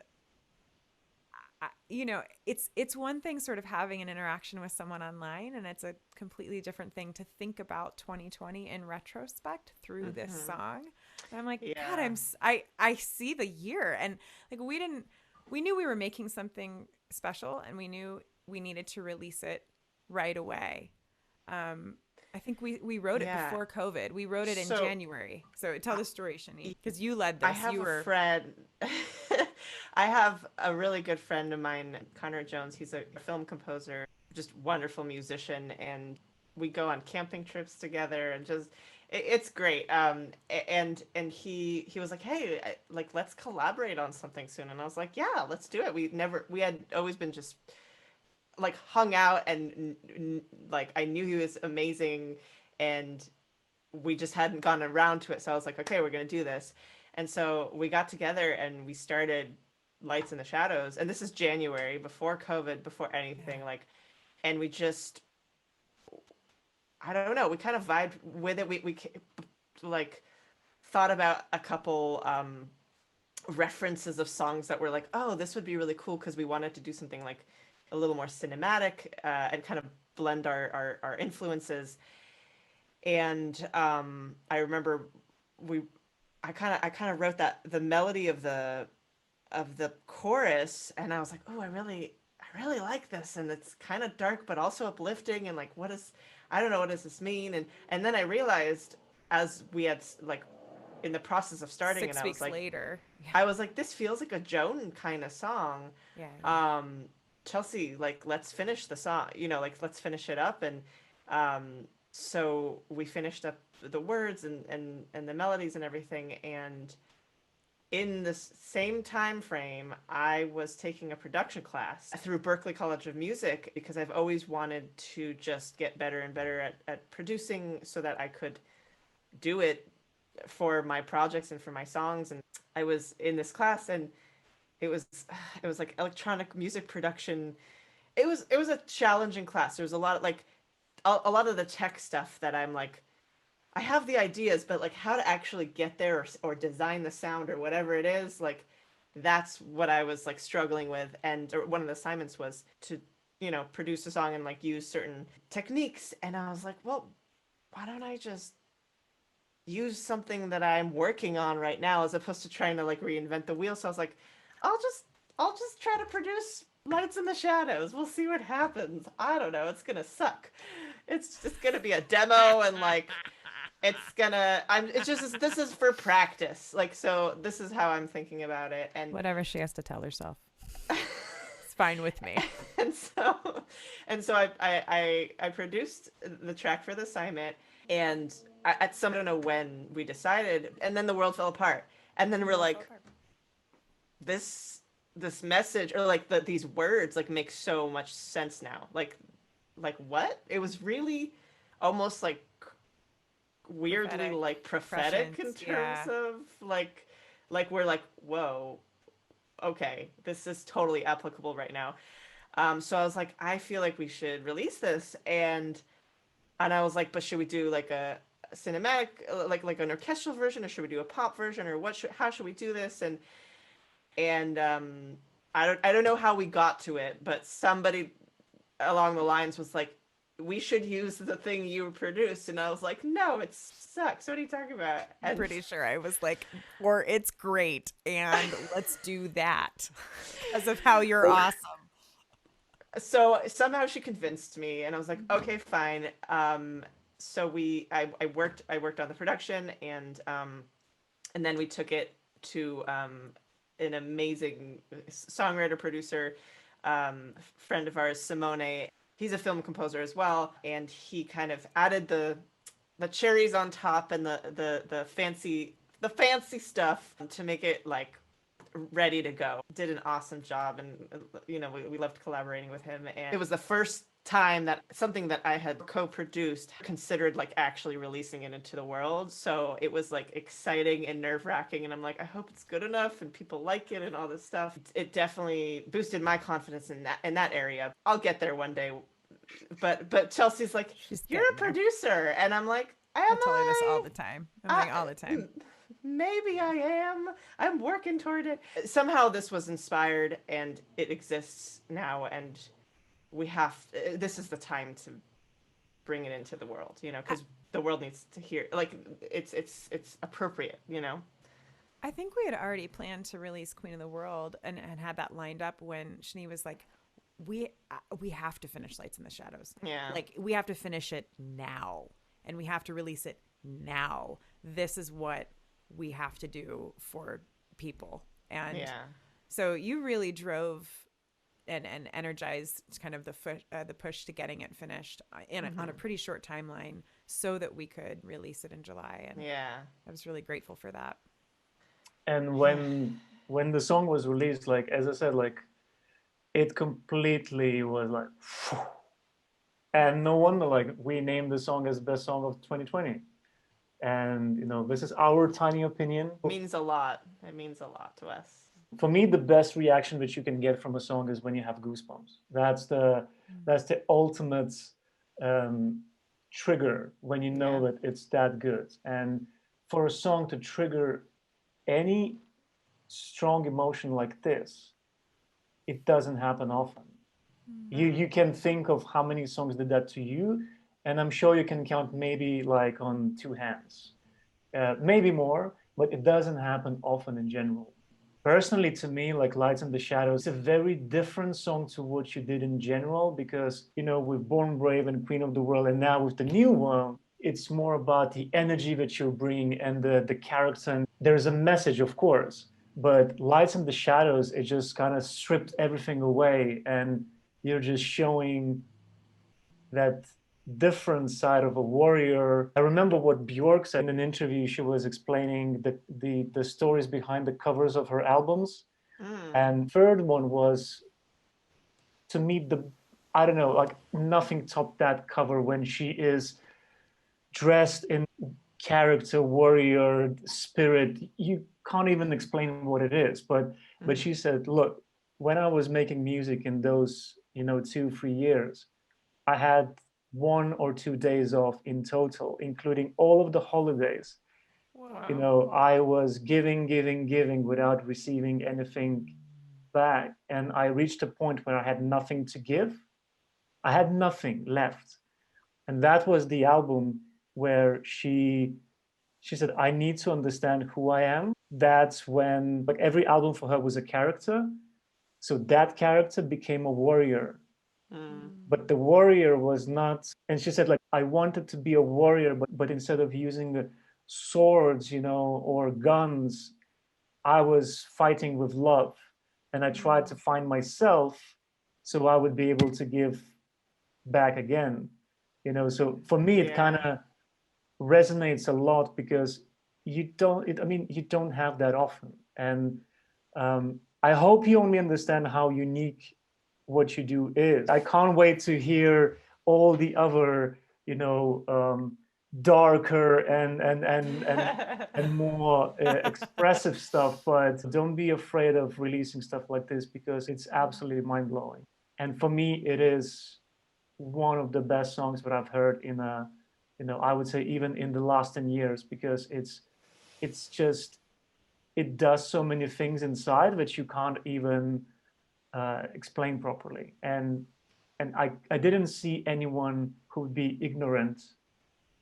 it's one thing sort of having an interaction with someone online, and it's a completely different thing to think about 2020 in retrospect through this song. And I'm like, Yeah. God, I see the year, and like we knew we were making something special, and we knew we needed to release it right away. I think we wrote it Yeah. before COVID. We wrote it in So- January. So tell the story, Shani, because you led this. I have you were a friend. I have a really good friend of mine, Connor Jones. He's a film composer, just wonderful musician, and we go on camping trips together, and just it's great. And he was like, "Hey, like let's collaborate on something soon." And I was like, "Yeah, let's do it." We had always been just like hung out, and like I knew he was amazing, and we just hadn't gone around to it. So I was like, okay, we're going to do this. And so we got together and we started Lights in the Shadows. And this is January, before COVID, before anything. Like, and we just, I don't know, we kind of vibed with it. We like thought about a couple references of songs that were like, oh, this would be really cool, because we wanted to do something like a little more cinematic and kind of blend our influences. And I remember I kind of wrote that the melody of the chorus, and I was like, oh, I really like this, and it's kind of dark but also uplifting, and like, I don't know, what does this mean? And then I realized, as we had like in the process of starting, 6 and weeks I was like, later. I was like, this feels like a Joan kind of song. Yeah. Chelsea, like, let's finish the song, like, let's finish it up. And so we finished up the words and the melodies and everything. And in this same time frame, I was taking a production class through Berklee College of Music, because I've always wanted to just get better and better at producing, so that I could do it for my projects and for my songs. And I was in this class, and it was like electronic music production. It was a challenging class. There was a lot of like a lot of the tech stuff that I'm like, I have the ideas, but like how to actually get there, or design the sound or whatever it is, like that's what I was like struggling with. And one of the assignments was to, produce a song and like use certain techniques. And I was like, well, why don't I just use something that I'm working on right now, as opposed to trying to like reinvent the wheel. So I was like, I'll just try to produce Lights in the Shadows. We'll see what happens. I don't know. It's gonna suck. It's just gonna be a demo, and like, this is for practice. Like, so this is how I'm thinking about it. And Whatever she has to tell herself. It's fine with me. and so I produced the track for the assignment, and I don't know when we decided, and then the world fell apart. And then we're like, this message, or like these words like make so much sense now. Like what? It was really almost like weirdly like prophetic in terms of like we're like, whoa, okay, this is totally applicable right now. So I was like, I feel like we should release this, and I was like, but should we do like a cinematic, like an orchestral version, or should we do a pop version, or how should we do this? And I don't know how we got to it, but somebody along the lines was like, we should use the thing you produced, and I was like, no, it sucks. What are you talking about? And I'm pretty sure I was like, or it's great, and let's do that because of how you're awesome. So somehow she convinced me, and I was like, okay, fine. So I worked on the production, and then we took it to an amazing songwriter producer, friend of ours, Simone. He's a film composer as well, and he kind of added the cherries on top and the fancy stuff to make it like ready to go. Did an awesome job, and we loved collaborating with him. And it was the first time that something that I had co-produced considered like actually releasing it into the world. So it was like exciting and nerve-wracking, and I'm like, I hope it's good enough and people like it and all this stuff. It definitely boosted my confidence in that area. I'll get there one day. But Chelsea's like, you're a producer, and I'm like, I tell her this all the time. I'm like, all the time. Maybe I am. I'm working toward it. Somehow this was inspired, and it exists now, and this is the time to bring it into the world, because the world needs to hear, like, it's appropriate, I think we had already planned to release Queen of the World and had that lined up when Shani was like, we have to finish Lights in the Shadows. Yeah. Like, we have to finish it now, and we have to release it now. This is what we have to do for people. And so you really drove and energized kind of the push to getting it finished on a pretty short timeline so that we could release it in July. And I was really grateful for that. And when the song was released, like, as I said, like, it completely was like, phew. And no wonder, like, we named the song as best song of 2020. And this is our tiny opinion. It means a lot. It means a lot to us. For me, the best reaction that you can get from a song is when you have goosebumps. That's the ultimate trigger, when you know that it's that good. And for a song to trigger any strong emotion like this, it doesn't happen often. You can think of how many songs did that to you, and I'm sure you can count maybe like on two hands, maybe more, but it doesn't happen often in general. Personally, to me, like Lights in the Shadows, it's a very different song to what you did in general, because, with Born Brave and Queen of the World, and now with the new one, it's more about the energy that you're bringing and the character. And there's a message, of course, but Lights in the Shadows, it just kind of stripped everything away, and you're just showing that different side of a warrior. I remember what Björk said in an interview. She was explaining the stories behind the covers of her albums. And third one was, to me, I don't know, like, nothing topped that cover when she is dressed in character, warrior, spirit. You can't even explain what it is. But she said, look, when I was making music in those, 2-3 years, I had 1 or 2 days off in total, including all of the holidays. Wow. I was giving without receiving anything back. And I reached a point where I had nothing to give. I had nothing left. And that was the album where she said, I need to understand who I am. That's when, like, every album for her was a character. So that character became a warrior. But the warrior was not, and she said like, I wanted to be a warrior, but instead of using the swords, you know, or guns, I was fighting with love. And I tried to find myself so I would be able to give back again. You know, so for me, it kind of resonates a lot because you don't have that often. And I hope you only understand how unique what you do is. I can't wait to hear all the other, you know, darker and more expressive stuff. But don't be afraid of releasing stuff like this because it's absolutely mind blowing. And for me, it is one of the best songs that I've heard in a, you know, I would say even in the last 10 years because it's just it does so many things inside that you can't even explain properly. And I didn't see anyone who would be ignorant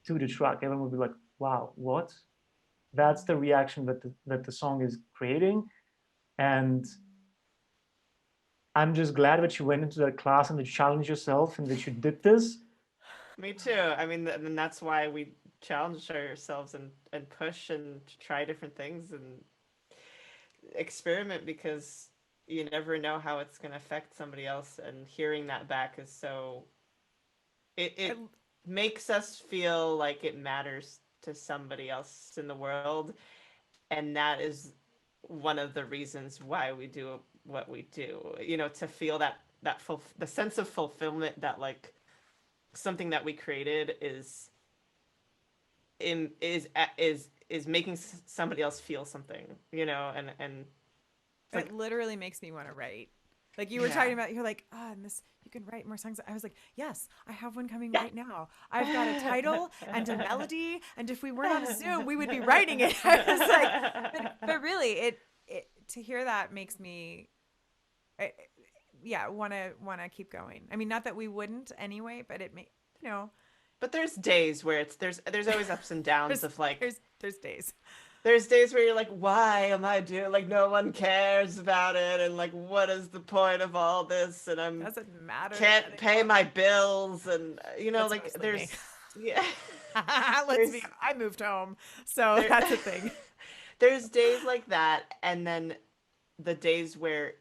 to the track. Everyone would be like, "Wow, what?" That's the reaction that the song is creating, and I'm just glad that you went into that class and that you challenged yourself and that you did this. Me too. I mean, and that's why we challenge ourselves and push and try different things and experiment because you never know how it's going to affect somebody else. And hearing that back is so, it makes us feel like it matters to somebody else in the world. And that is one of the reasons why we do what we do, you know, to feel the sense of fulfillment that like something that we created is making somebody else feel something, you know, and it literally makes me want to write. Like you were talking about, you're like, and this, you can write more songs. I was like, yes, I have one coming right now. I've got a title and a melody, and if we weren't on a Zoom, we would be writing it. I was like, but really, it to hear that makes me, want to keep going. I mean, not that we wouldn't anyway, but it may, you know. But there's days where there's always ups and downs of like there's days. There's days where you're like, why am I doing, like, no one cares about it, and like, what is the point of all this, and doesn't matter, can't pay my bills, and you know, that's like there's yeah I moved home, so that's a thing. There's days like that, and then the days where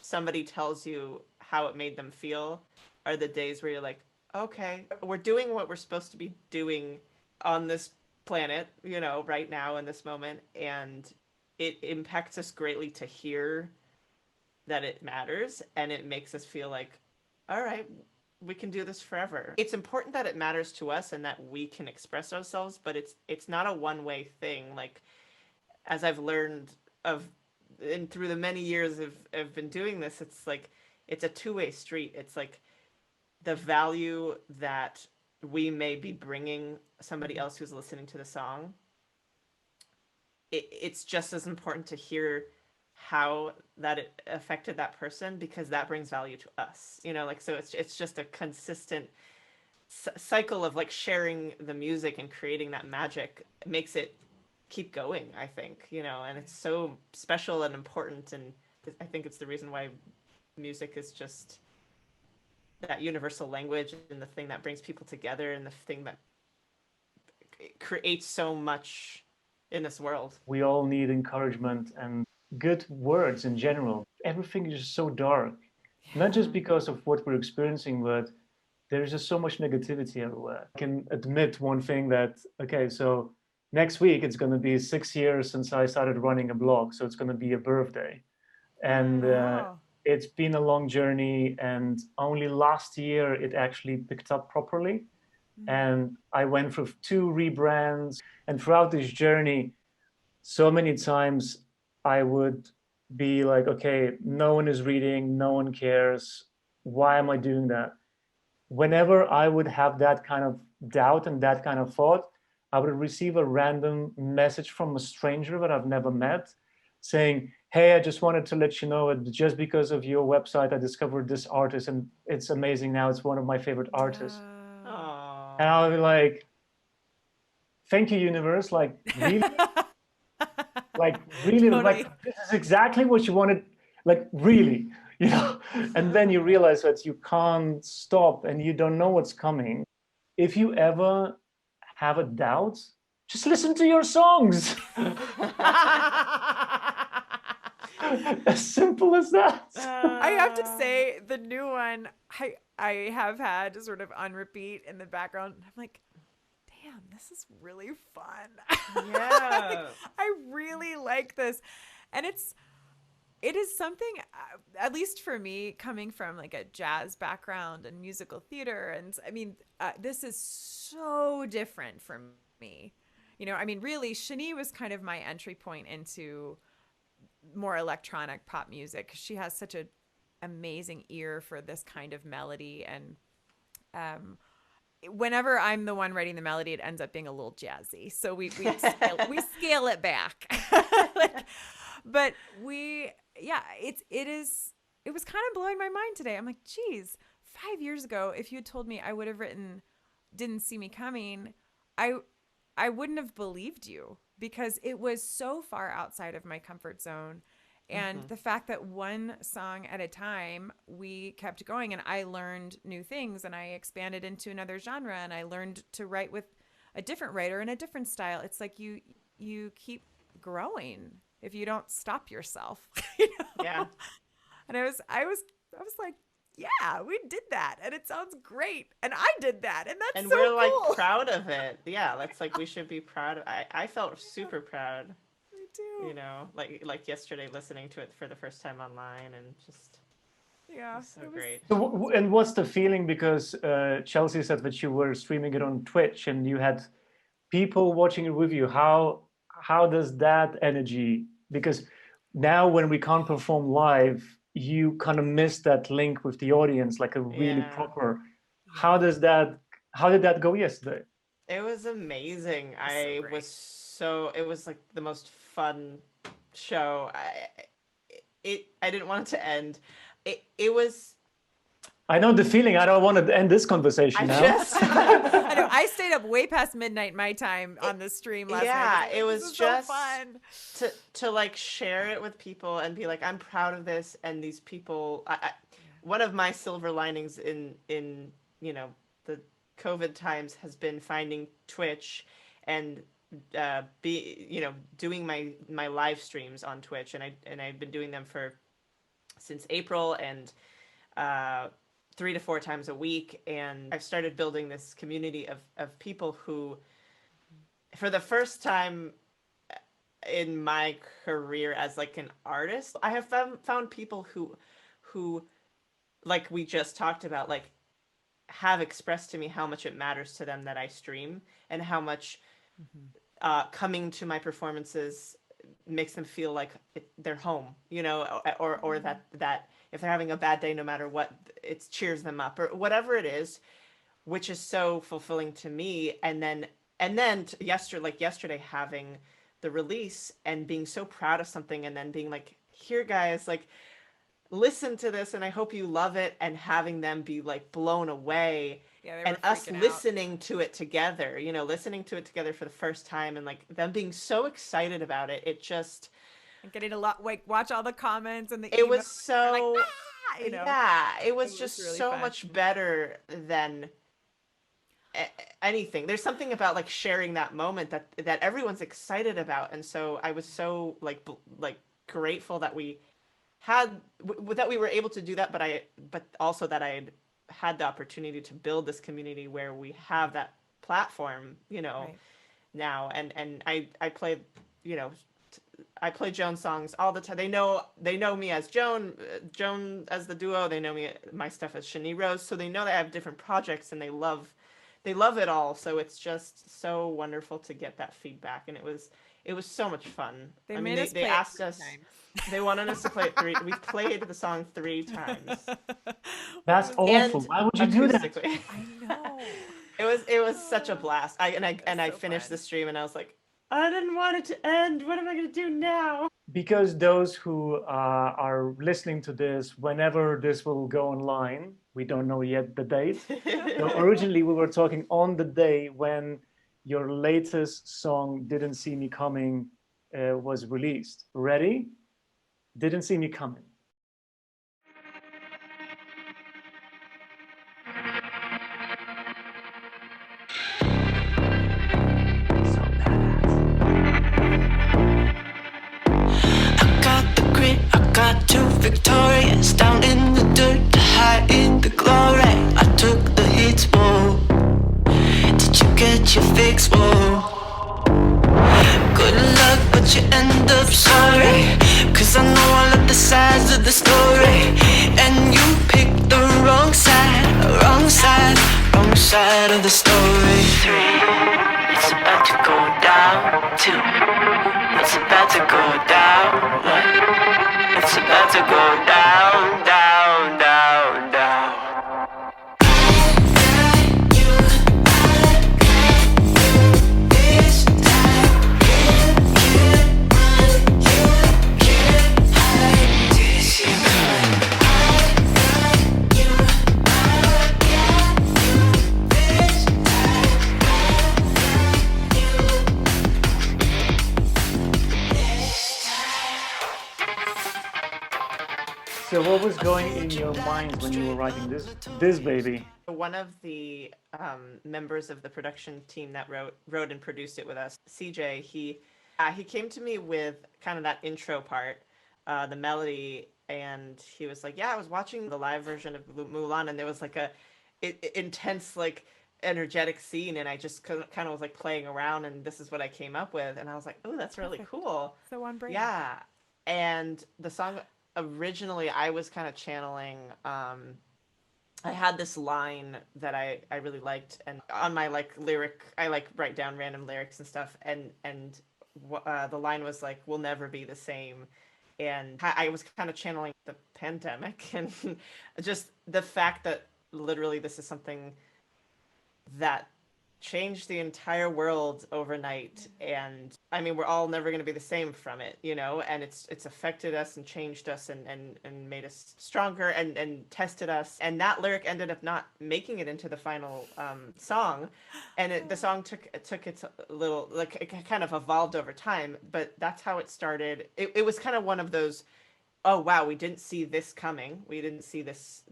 somebody tells you how it made them feel are the days where you're like, okay, we're doing what we're supposed to be doing on this planet, you know, right now in this moment, and it impacts us greatly to hear that it matters, and it makes us feel like, all right, we can do this forever. It's important that it matters to us and that we can express ourselves, but it's not a one-way thing. Like, as I've learned and through the many years of been doing this, it's like it's a two-way street. It's like the value that we may be bringing somebody else who's listening to the song, it's just as important to hear how that it affected that person, because that brings value to us, you know, like, so it's just a consistent cycle of like sharing the music and creating that magic. It makes it keep going, I think, you know, and it's so special and important, and I think it's the reason why music is just that universal language and the thing that brings people together and the thing that creates so much in this world. We all need encouragement and good words in general. Everything is just so dark, not just because of what we're experiencing, but there's just so much negativity everywhere. I can admit one thing that, okay, so next week it's going to be 6 years since I started running a blog, so it's going to be a birthday. And it's been a long journey, and only last year it actually picked up properly. And I went through 2 rebrands, and throughout this journey, so many times I would be like, okay, no one is reading, no one cares. Why am I doing that? Whenever I would have that kind of doubt and that kind of thought, I would receive a random message from a stranger that I've never met saying, hey, I just wanted to let you know that just because of your website, I discovered this artist and it's amazing now. It's one of my favorite artists. And I'll be like, thank you, universe. Like, really? Like, really? Totally. Like, this is exactly what you wanted. Like, really? you know, and then you realize that you can't stop and you don't know what's coming. If you ever have a doubt, just listen to your songs. As simple as that. I have to say, the new one I have had sort of on repeat in the background. I'm like, damn, this is really fun. Yeah. I really like this. And it is something, at least for me, coming from like a jazz background and musical theater. And I mean, this is so different from me. You know, I mean, really, Shani was kind of my entry point into more electronic pop music. She has such an amazing ear for this kind of melody. And whenever I'm the one writing the melody, it ends up being a little jazzy. So we scale it back. But it was kind of blowing my mind today. I'm like, geez, 5 years ago, if you had told me I would have written Didn't See Me Coming, I wouldn't have believed you, because it was so far outside of my comfort zone. And the fact that one song at a time, we kept going, and I learned new things, and I expanded into another genre, and I learned to write with a different writer in a different style. It's like you keep growing if you don't stop yourself. You know? Yeah. And I was like, yeah, we did that, and it sounds great, and I did that, and that's And so we're like cool. proud of it. Yeah, that's like, we should be proud of. I felt super proud. Me too. You know, like yesterday, listening to it for the first time online, and just Yeah, so it was great. So, and what's the feeling? Because Chelsea said that you were streaming it on Twitch and you had people watching it with you. How does that energy? Because now when we can't perform live, you kind of miss that link with the audience, like a really Yeah. proper. How did that go yesterday? It was amazing. great. It was like the most fun show. I didn't want it to end. It was. I know the feeling. I don't want to end this conversation now. I know. I stayed up way past midnight my time on the stream last night. Yeah, it was just so fun to like share it with people and be like, I'm proud of this, and these people. One of my silver linings in you know, the COVID times has been finding Twitch and doing my live streams on Twitch, and I've been doing them since April, and 3 to 4 times a week, and I've started building this community of people who, for the first time in my career as like an artist, I have found people who like we just talked about, like, have expressed to me how much it matters to them that I stream, and how much coming to my performances makes them feel like they're home, you know, or that if they're having a bad day, no matter what, it cheers them up, or whatever it is, which is so fulfilling to me. And then yesterday having the release and being so proud of something, and then being like, here guys, like, listen to this and I hope you love it, and having them be like blown away, and us listening to it together, you know, listening to it together for the first time, and like them being so excited about it. It just, and getting a lot, like, watch all the comments and the it was emails, so like, you know, yeah, it was just really so fun. much better than anything. There's something about like sharing that moment that everyone's excited about, and so I was so like grateful that we that we were able to do that, but also that I had the opportunity to build this community where we have that platform, you know, Right. now, and I play, you know, I play Joan songs all the time. They know me as Joan as the duo. They know my stuff as Shani Rose, so they know that I have different projects, and they love it all. So it's just so wonderful to get that feedback, and it was so much fun. They asked us. They wanted us to play it 3. We've played the song 3 times. That's awful. Why would you do that? Acoustically. I know. It was such a blast. I finished the stream, and I was like, I didn't want it to end. What am I going to do now? Because those who are listening to this, whenever this will go online, we don't know yet the date. So originally we were talking on the day when your latest song, Didn't See Me Coming, was released. Ready? Didn't See Me Coming. get you fixed, whoa. Good luck, but you end up sorry. Cause I know all of the sides of the story. And you picked the wrong side, wrong side, wrong side of the story. 3, it's about to go down. 2, it's about to go down. 1, it's about to go down, down, down, down. So what was going in your mind when you were writing this baby? One of the members of the production team that wrote and produced it with us, CJ, he came to me with kind of that intro part, the melody, and he was like, yeah, I was watching the live version of Mulan, and there was like a intense, like, energetic scene, and I just kind of was like playing around, and this is what I came up with, and I was like, oh, that's really cool. So on brand. Yeah. And the song, originally I was kind of channeling, I had this line that I really liked, and on my like lyric, I like write down random lyrics and stuff, and the line was like, we'll never be the same. And I was kind of channeling the pandemic and just the fact that literally this is something that changed the entire world overnight. And I mean, we're all never going to be the same from it, you know, and it's affected us and changed us and made us stronger and tested us. And that lyric ended up not making it into the final song. And the song took its little, like, it kind of evolved over time, but that's how it started. It was kind of one of those, oh wow, we didn't see this coming. We didn't see this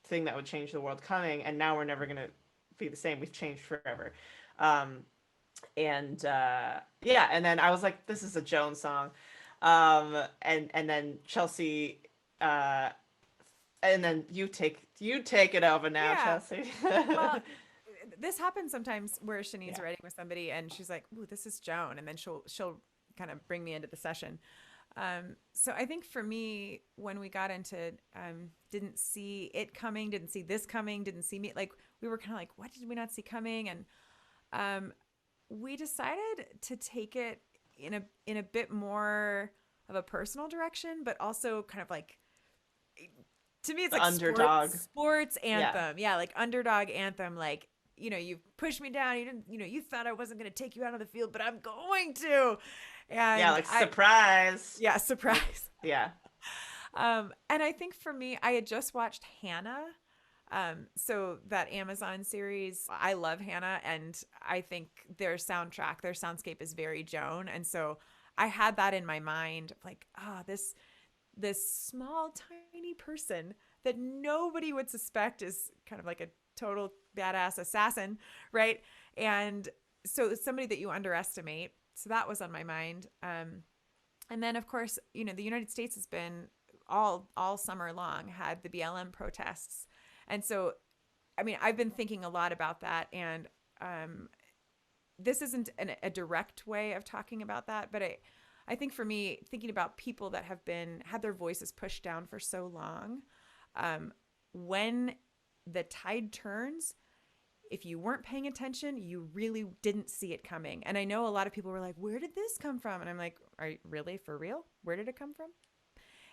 thing that would change the world coming, and now we're never going to be the same. We've changed forever. And then I was like, this is a Joan song. And then Chelsea, and then you take it over now, Yeah. Chelsea. Well, this happens sometimes where Shani's writing with somebody and she's like, ooh, this is Joan, and then she'll kind of bring me into the session. So I think for me, when we got into didn't see it coming, didn't see this coming, didn't see me, like, we were kind of like, what did we not see coming? And we decided to take it in a bit more of a personal direction, but also kind of like, to me, it's like underdog sports anthem. Yeah, like underdog anthem. Like, you know, you pushed me down. You didn't, you know, you thought I wasn't going to take you out of the field, but I'm going to. And yeah, like surprise. Yeah, surprise. Yeah. And I think for me, I had just watched Hannah. So that Amazon series, I love Hannah, and I think their soundtrack, their soundscape is very Joan. And so I had that in my mind, like, this small, tiny person that nobody would suspect is kind of like a total badass assassin, right? And so it's somebody that you underestimate. So that was on my mind. And then, of course, you know, the United States has been all summer long had the BLM protests. And so, I mean, I've been thinking a lot about that. And this isn't a direct way of talking about that, but I think for me, thinking about people that have had their voices pushed down for so long, when the tide turns, if you weren't paying attention, you really didn't see it coming. And I know a lot of people were like, where did this come from? And I'm like, are you really for real? Where did it come from?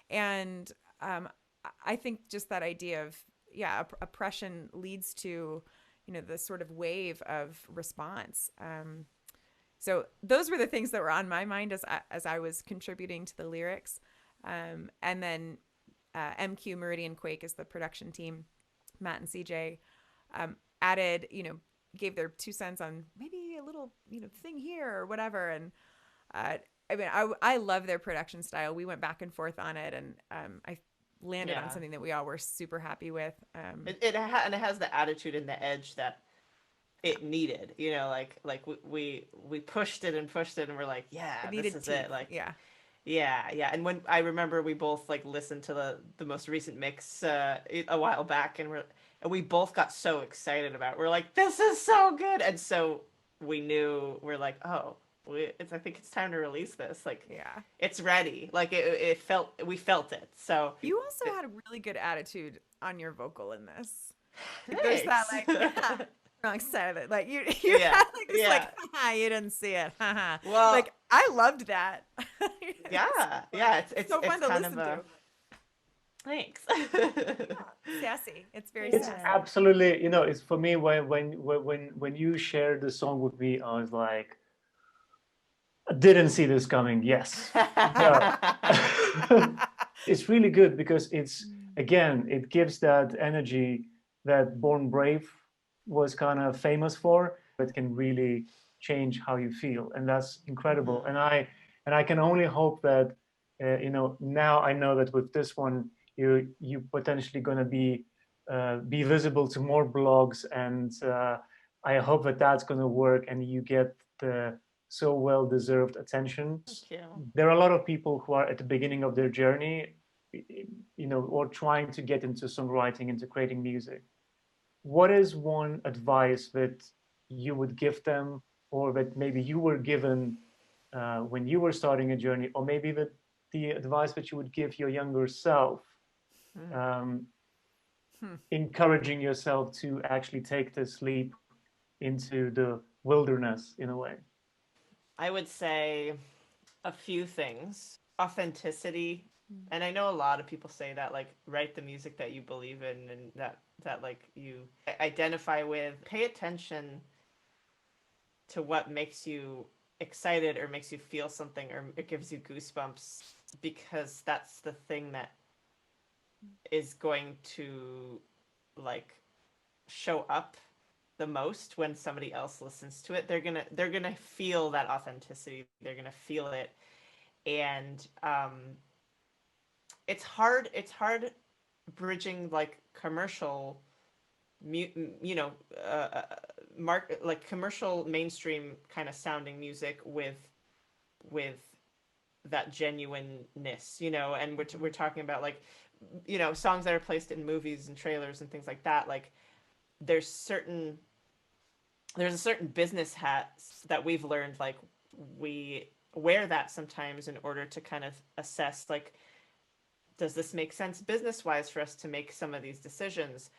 And I think just that idea of, oppression leads to, you know, this sort of wave of response. So those were the things that were on my mind as I was contributing to the lyrics. And then MQ Meridian Quake is the production team, Matt and CJ, added, you know, gave their 2 cents on maybe a little, you know, thing here or whatever. And I mean, I love their production style. We went back and forth on it, and I landed on something that we all were super happy with. It has the attitude and the edge that it needed, you know, like we pushed it and we're like, this is it. Like, yeah. And when I remember we both like listened to the most recent mix a while back, and we both got so excited about it. We're like, this is so good. And so we knew we're like, oh, I think it's time to release this. Like, Yeah. it's ready. Like we felt it. So You also had a really good attitude on your vocal in this. Like, thanks. there's that like wrong side of it. Like you Yeah, had like this yeah. like haha, you didn't see it. Haha. Well, Like I loved that. yeah. It's so fun to kind listen of to. thanks. Sassy. It's very It's sassy. absolutely, it's for me when you shared the song with me, I was like, I didn't see this coming. Yes. Yeah. It's really good because it gives that energy that Born Brave was kind of famous for. It can really change how you feel, and that's incredible. And I can only hope that now I know that with this one you potentially going to be visible to more blogs, and I hope that that's going to work and you get the so well deserved attention. Thank you. There are a lot of people who are at the beginning of their journey, or trying to get into songwriting, into creating music. What is one advice that you would give them, or that maybe you were given when you were starting a journey, or maybe the advice that you would give your younger self, um, encouraging yourself to actually take this leap into the wilderness in a way? I would say a few things. Authenticity. And I know a lot of people say that, like, write the music that you believe in and that like you identify with. Pay attention to what makes you excited or makes you feel something or it gives you goosebumps, because that's the thing that is going to like show up the most when somebody else listens to it. They're gonna feel that authenticity. They're gonna feel it. And it's hard bridging like commercial like commercial mainstream kind of sounding music with that genuineness, and we're talking about like songs that are placed in movies and trailers and things like that. Like there's a certain business hat that we've learned, like we wear that sometimes in order to kind of assess, like, does this make sense business wise for us to make some of these decisions?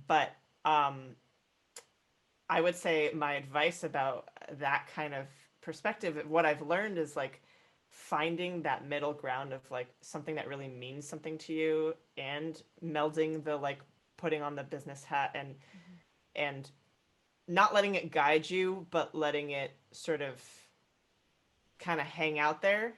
But I would say my advice about that kind of perspective, what I've learned is like finding that middle ground of like something that really means something to you and melding the like putting on the business hat and not letting it guide you, but letting it sort of kind of hang out there,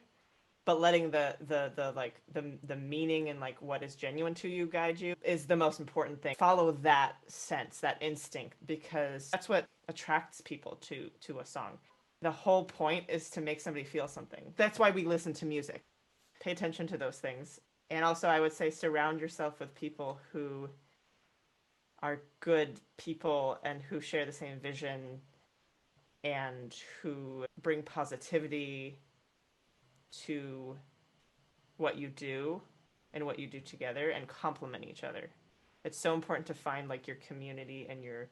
but letting the meaning and like what is genuine to you guide you is the most important thing. Follow that sense, that instinct, because that's what attracts people to a song. The whole point is to make somebody feel something. That's why we listen to music. Pay attention to those things. And also I would say surround yourself with people who are good people and who share the same vision and who bring positivity to what you do and what you do together and complement each other. It's so important to find like your community and your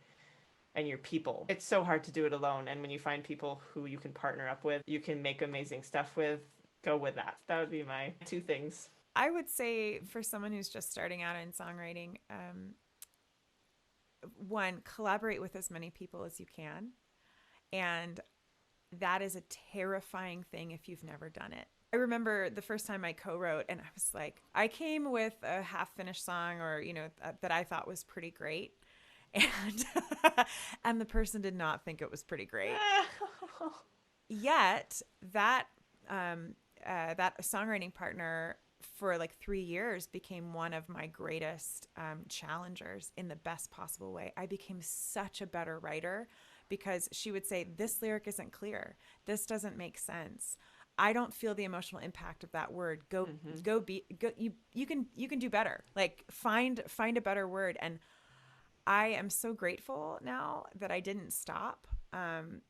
people. It's so hard to do it alone, and when you find people who you can partner up with, you can make amazing stuff with, go with that. That would be my two things. I would say for someone who's just starting out in songwriting, one, collaborate with as many people as you can. And that is a terrifying thing if you've never done it. I remember the first time I co-wrote, and I was like, I came with a half-finished song or, that I thought was pretty great. And and the person did not think it was pretty great. Yet that songwriting partner for like 3 years became one of my greatest challengers in the best possible way. I became such a better writer because she would say, this lyric isn't clear. This doesn't make sense. I don't feel the emotional impact of that word. You can do better. Like find a better word. And I am so grateful now that I didn't stop. And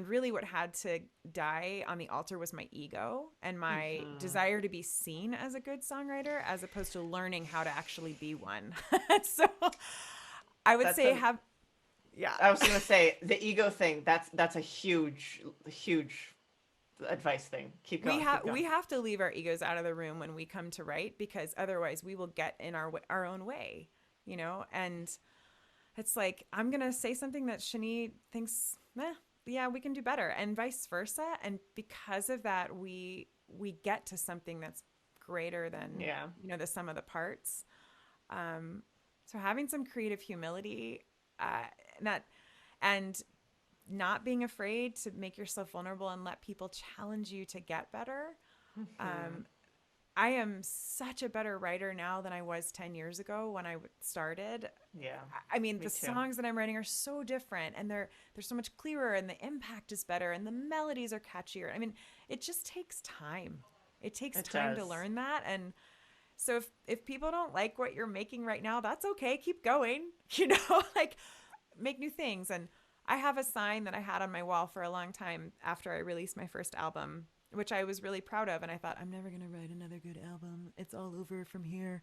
really what had to die on the altar was my ego and my desire to be seen as a good songwriter as opposed to learning how to actually be one. So I would say Yeah. I was gonna say the ego thing. That's a huge advice thing. Keep going. Keep going. We have to leave our egos out of the room when we come to write, because otherwise we will get in our own way, you know. And it's like, I'm gonna say something that Shani thinks, yeah, we can do better, and vice versa. And because of that, we get to something that's greater than you know, the sum of the parts. So having some creative humility, and not being afraid to make yourself vulnerable and let people challenge you to get better. I am such a better writer now than I was 10 years ago when I started. Yeah. I mean, the too. songs that I'm writing are so different, and they're so much clearer, and the impact is better, and the melodies are catchier. I mean, it just takes time. It takes time to learn that. And so if people don't like what you're making right now, that's okay. Keep going, you know, like, make new things. And I have a sign that I had on my wall for a long time after I released my first album, which I was really proud of. And I thought, I'm never going to write another good album. It's all over from here.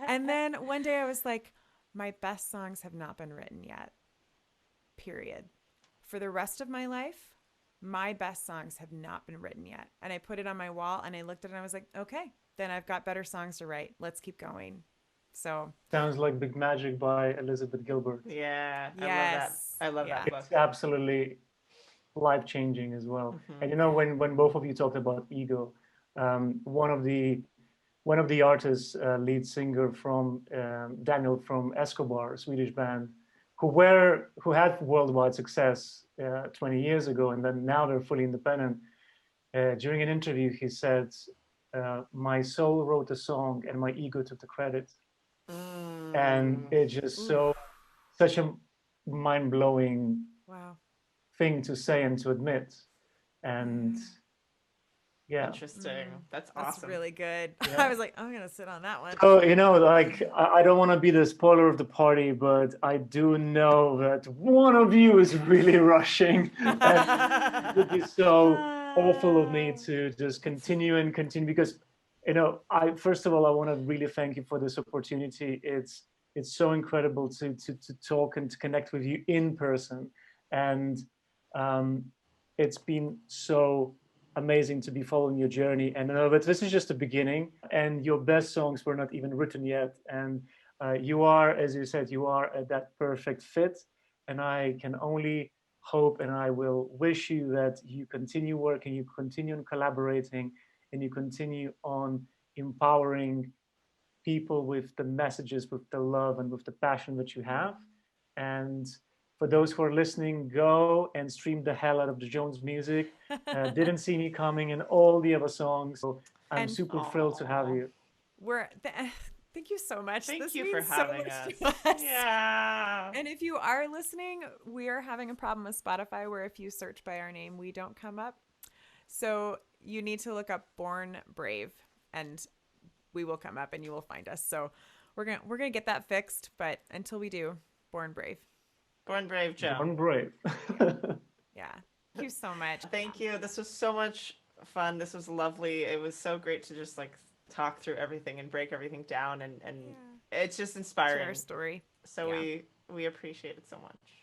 And then one day I was like, my best songs have not been written yet, period. For the rest of my life, my best songs have not been written yet. And I put it on my wall, and I looked at it and I was like, okay, then I've got better songs to write. Let's keep going. So Sounds like Big Magic by Elizabeth Gilbert. Yeah. yes. I love that book. It's absolutely life-changing as well. And you know, when both of you talked about ego, one of the artists, lead singer from Daniel from Escobar, a Swedish band, who had worldwide success 20 years ago, and then now they're fully independent. During an interview, he said, "My soul wrote the song, and my ego took the credit." And it's just such a mind-blowing thing to say and to admit. And yeah, Interesting. That's That's awesome. really good. Yeah. I was like, I'm going to sit on that one. so you know, like, I don't want to be the spoiler of the party, but I do know that one of you is really rushing, and it would be so awful of me to just continue because, you know, first of all, I want to really thank you for this opportunity. It's so incredible to talk and to connect with you in person, and it's been so amazing to be following your journey. And I know that this is just the beginning, and your best songs were not even written yet. And you are, as you said, you are that perfect fit. And I can only hope, and I will wish you that you continue working, you continue on collaborating, and you continue on empowering people with the messages, with the love, and with the passion that you have. And for those who are listening, go and stream the hell out of the Jones music. Didn't See Me Coming, and all the other songs. So I'm super thrilled to have you. Thank you so much. Thank This you for means so having much us. to us. Yeah. And if you are listening, we are having a problem with Spotify where if you search by our name, we don't come up. So you need to look up Born Brave, and we will come up and you will find us. So we're gonna get that fixed, but until we do, Born Brave. Born Brave, Joe. Born Brave. Yeah. Thank you so much. Thank you. This was so much fun. This was lovely. It was so great to just like talk through everything and break everything down, and it's just inspiring. Share our story. So we appreciate it so much.